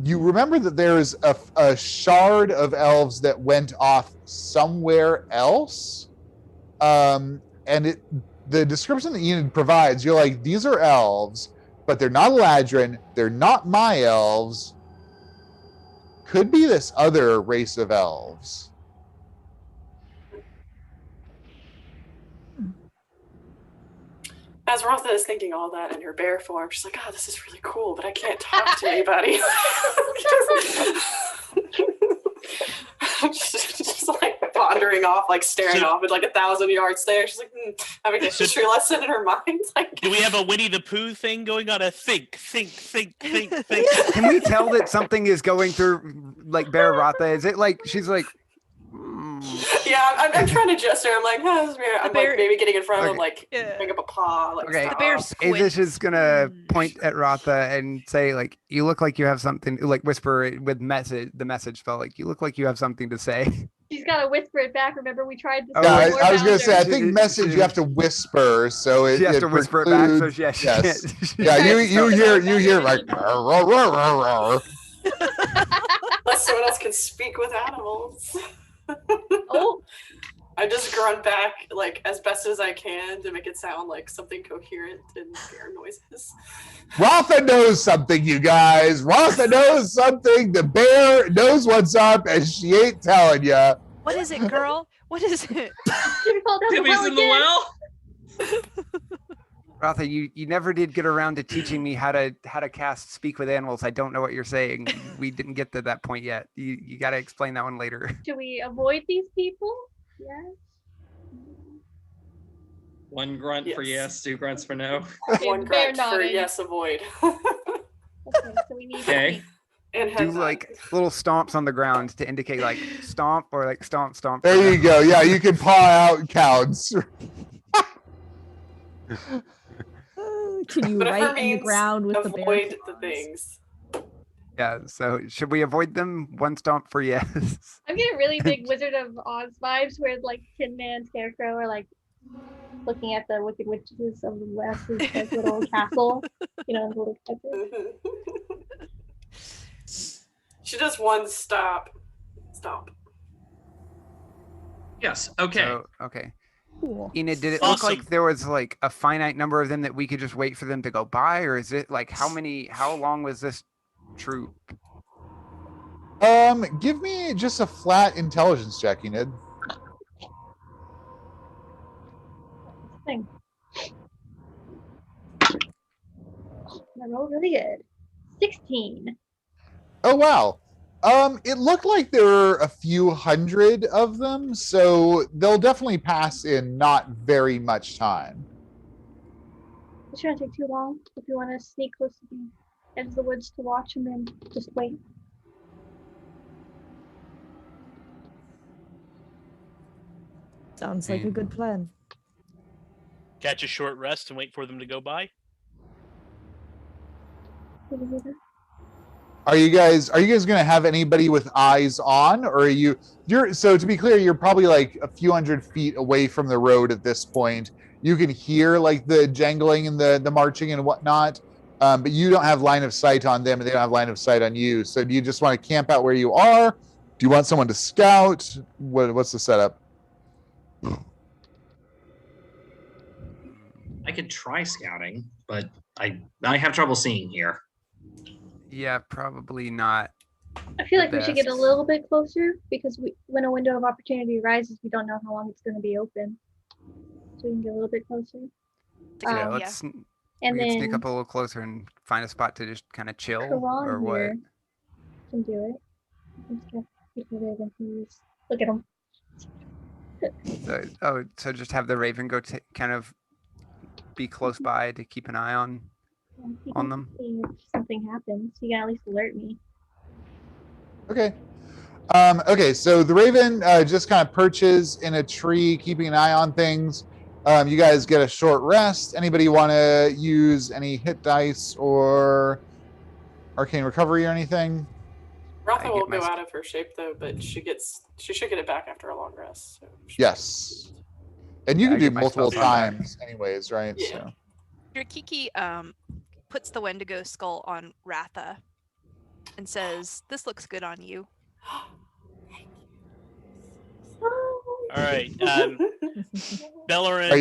You remember that there's a shard of elves that went off somewhere else, and the description that Enid provides, you're like, these are elves, but they're not Eladrin. They're not my elves. Could be this other race of elves.
As Ratha is thinking all that in her bear form, she's like, oh, this is really cool, but I can't talk to anybody. going off, like staring off at like 1,000 yards there. She's like having a history lesson in her mind. Like,
do we have a Winnie the Pooh thing going on? A think.
Can we tell that something is going through like Bear Ratha? Is it like she's like?
Yeah, I'm trying to gesture. I'm like, oh, this is weird. I'm like maybe getting in front of him, like make up a paw. Like,
okay,
stop.
The bear
Aezsh is gonna point at Ratha and say, like, you look like you have something, like whisper it with the message spell, like, you look like you have something to say.
She's got to whisper it back. Remember, we tried this.
Yeah,
before,
I was gonna say, I
Bowser.
think message you have to whisper, so it
She has to whisper it back, so
precludes-
she
yes.
can't.
Yeah, you hear like.
Unless someone else can speak with animals.
Oh.
I just grunt back like as best as I can to make it sound like something coherent in bear noises.
Ratha knows something, you guys. Ratha knows something. The bear knows what's up, and she ain't telling ya.
What is it, girl? What is it?
Timmy's in the well.
Ratha, you never did get around to teaching me how to cast speak with animals. I don't know what you're saying. We didn't get to that point yet. You got to explain that one later.
Should we avoid these people? Yes.
One grunt for yes, 2 grunts for no.
One grunt for yes, avoid.
Okay, so we need.
Okay.
And
do like little stomps on the ground to indicate like stomp or like stomp stomp.
There you go. Yeah, you can paw out counts.
Can you write in the ground with the bear?
Avoid the things.
Yeah, so should we avoid them? 1 stomp for yes.
I'm getting really big Wizard of Oz vibes where like Tin Man, Scarecrow are like looking at the Wicked Witches of the West, like little castle, you know, the little castle.
She does 1 stop.
Yes. Okay.
So, okay.
Cool.
Enid, did it
Awesome.
look like there was like a finite number of them that we could just wait for them to go by, or is it like how long was this troop?
Give me just a flat intelligence check, Enid.
Thing. I rolled really good. 16.
Oh wow. It looked like there were a few hundred of them, so they'll definitely pass in not very much time.
It shouldn't take too long if you want to sneak close to the edge of the woods to watch and then just wait.
Sounds like a good plan.
Catch a short rest and wait for them to go by.
Are you guys gonna have anybody with eyes on, or you're so to be clear, you're probably like a few hundred feet away from the road at this point. You can hear like the jangling and the marching and whatnot, but you don't have line of sight on them and they don't have line of sight on you. So do you just want to camp out where you are? Do you want someone to scout? What's the setup?
I could try scouting, but I have trouble seeing here.
Yeah, probably not.
I feel like we should get a
best.
little bit closer because when a window of opportunity arises, we don't know how long it's going to be open. So we can get a little bit closer.
Yeah,
Um,
let's
And
we can
then
sneak up a little closer and find a spot to just kind of chill,
Karan
or what?
here can do it. Look at him.
So just have the Raven go kind of be close by to keep an eye on
He
on
can
them.
see if something happens. You can at least alert me.
Okay. Okay, so the Raven just kind of perches in a tree, keeping an eye on things. You guys get a short rest. Anybody want to use any hit dice or arcane recovery or anything?
Ratha will
my
go out of her shape though, but she should get it back after a long rest. So
Yes. And you
Yeah,
can
I
do
get my
multiple
spells back.
times anyways, right?
Yeah.
So
Grikiki puts the Wendigo skull on Ratha and says, "This looks good on you."
All right. Belloryn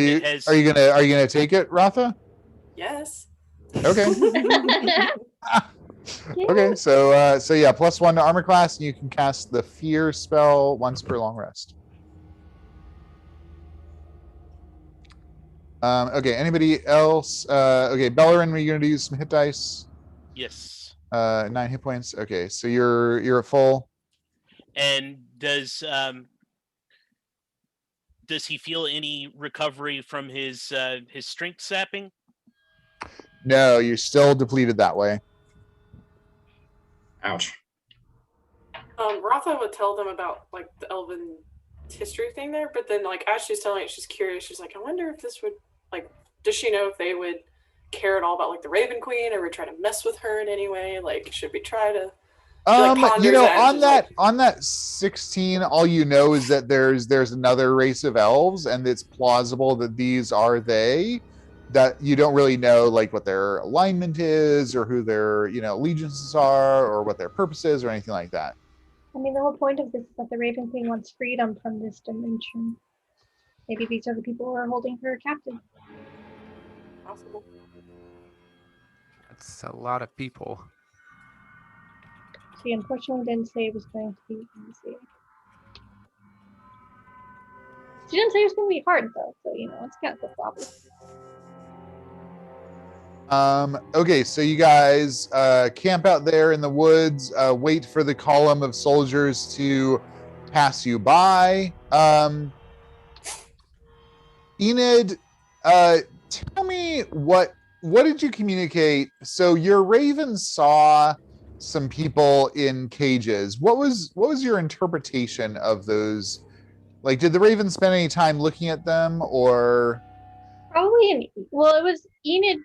are you gonna take it, Ratha?
Yes.
Okay. Okay, so yeah, +1 to armor class, and you can cast the fear spell once per long rest. Okay, anybody else? Okay, Belloryn, are you gonna use some hit dice?
Yes.
9 hit points. Okay, so you're at full.
And does does he feel any recovery from his strength sapping?
No, you're still depleted that way.
Ouch.
Ratha would tell them about like the elven history thing there, but then like as she's telling it, she's curious. She's like, I wonder if this would like. Does she know if they would care at all about like the Raven Queen, or would try to mess with her in any way? Like, should we try to?
You know, on that 16, all you know is that there's another race of elves, and it's plausible that these are they. That you don't really know like what their alignment is, or who their allegiances are, or what their purpose is, or anything like that.
I mean, the whole point of this is that the Raven Queen wants freedom from this dimension. Maybe these are the people who are holding her captive.
Possible.
That's a lot of people.
She unfortunately didn't say it was going to be easy. She didn't say it was going to be hard, though, so, it's kind of a problem.
Okay, so you guys camp out there in the woods, wait for the column of soldiers to pass you by. Enid, tell me what did you communicate? So your raven saw some people in cages. What was your interpretation of those? Like, did the raven spend any time looking at them, or?
Probably, it was Enid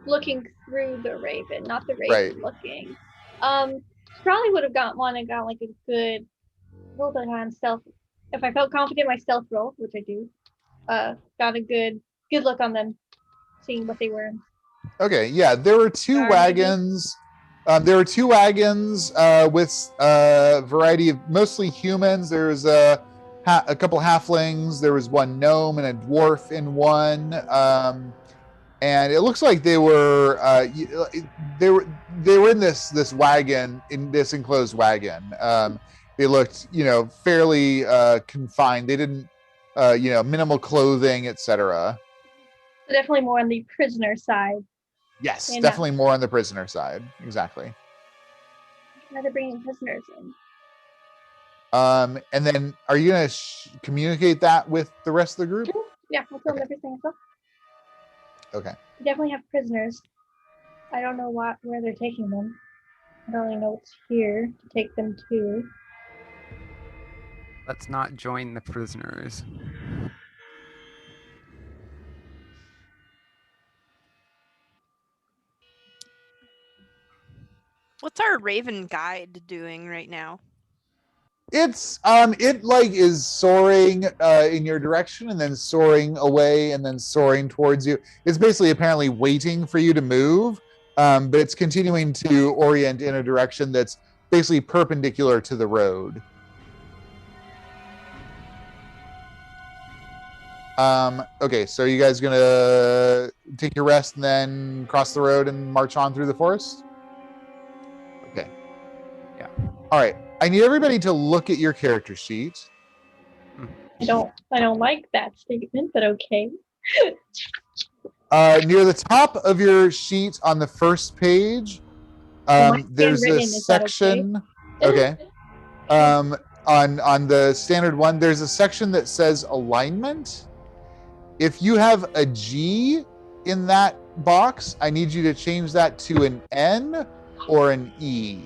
looking through the raven, not the raven looking. She probably would have got like a good roll on stealth. If I felt confident in my stealth roll, which I do, got a good look on them, seeing what they were.
Okay, yeah, there were two wagons. There were two wagons with a variety of mostly humans. There was a couple halflings. There was one gnome and a dwarf in one. And it looks like they were in this wagon, in this enclosed wagon. They looked fairly confined. They didn't minimal clothing, etc.
Definitely more on the prisoner side.
Yes, definitely more on the prisoner side. Exactly.
They're bringing prisoners in.
And then are you going to communicate that with the rest of the group?
Yeah, I'll tell them everything as well.
Okay.
We definitely have prisoners. I don't know where they're taking them. I don't really know what's here to take them to.
Let's not join the prisoners.
What's our Raven guide doing right now?
It's it like is soaring in your direction, and then soaring away, and then soaring towards you. It's basically apparently waiting for you to move, but it's continuing to orient in a direction that's basically perpendicular to the road. Okay, so are you guys gonna take your rest and then cross the road and march on through the forest? Okay.
Yeah.
All right. I need everybody to look at your character sheet.
I don't like that statement, but okay.
Near the top of your sheet on the first page, there's a section. Okay. On the standard one, there's a section that says alignment. If you have a G in that box, I need you to change that to an N or an E.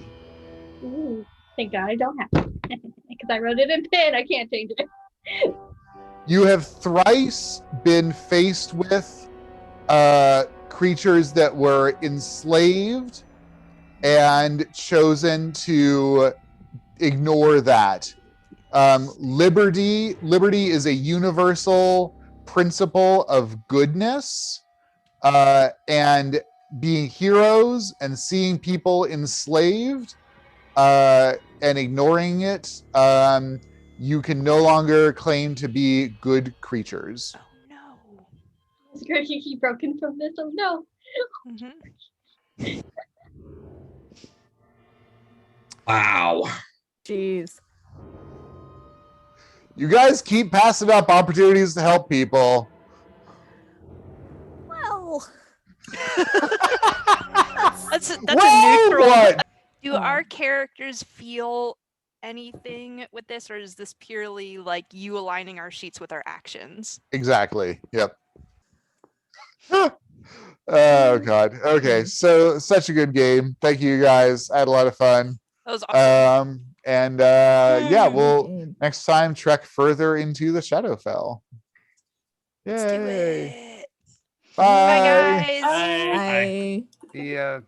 Ooh, thank God I don't have it. Because I wrote it in pen, I can't change it.
You have thrice been faced with creatures that were enslaved and chosen to ignore that. Liberty is a universal principle of goodness, and being heroes and seeing people enslaved and ignoring it, you can no longer claim to be good creatures.
Oh no.
Is Grikiki broken from this? Oh no.
Mm-hmm.
Wow.
Jeez.
You guys keep passing up opportunities to help people.
Well.
That's a neutral.
What?
Do our characters feel anything with this, or is this purely like you aligning our sheets with our actions?
Exactly. Yep. Oh God. Okay. So such a good game. Thank you guys. I had a lot of fun.
That was awesome.
And
Yay,
yeah,
good
we'll
game.
next time trek further into the Shadowfell.
Let's do
Yay.
it.
Bye.
Bye, guys.
Bye.
I
The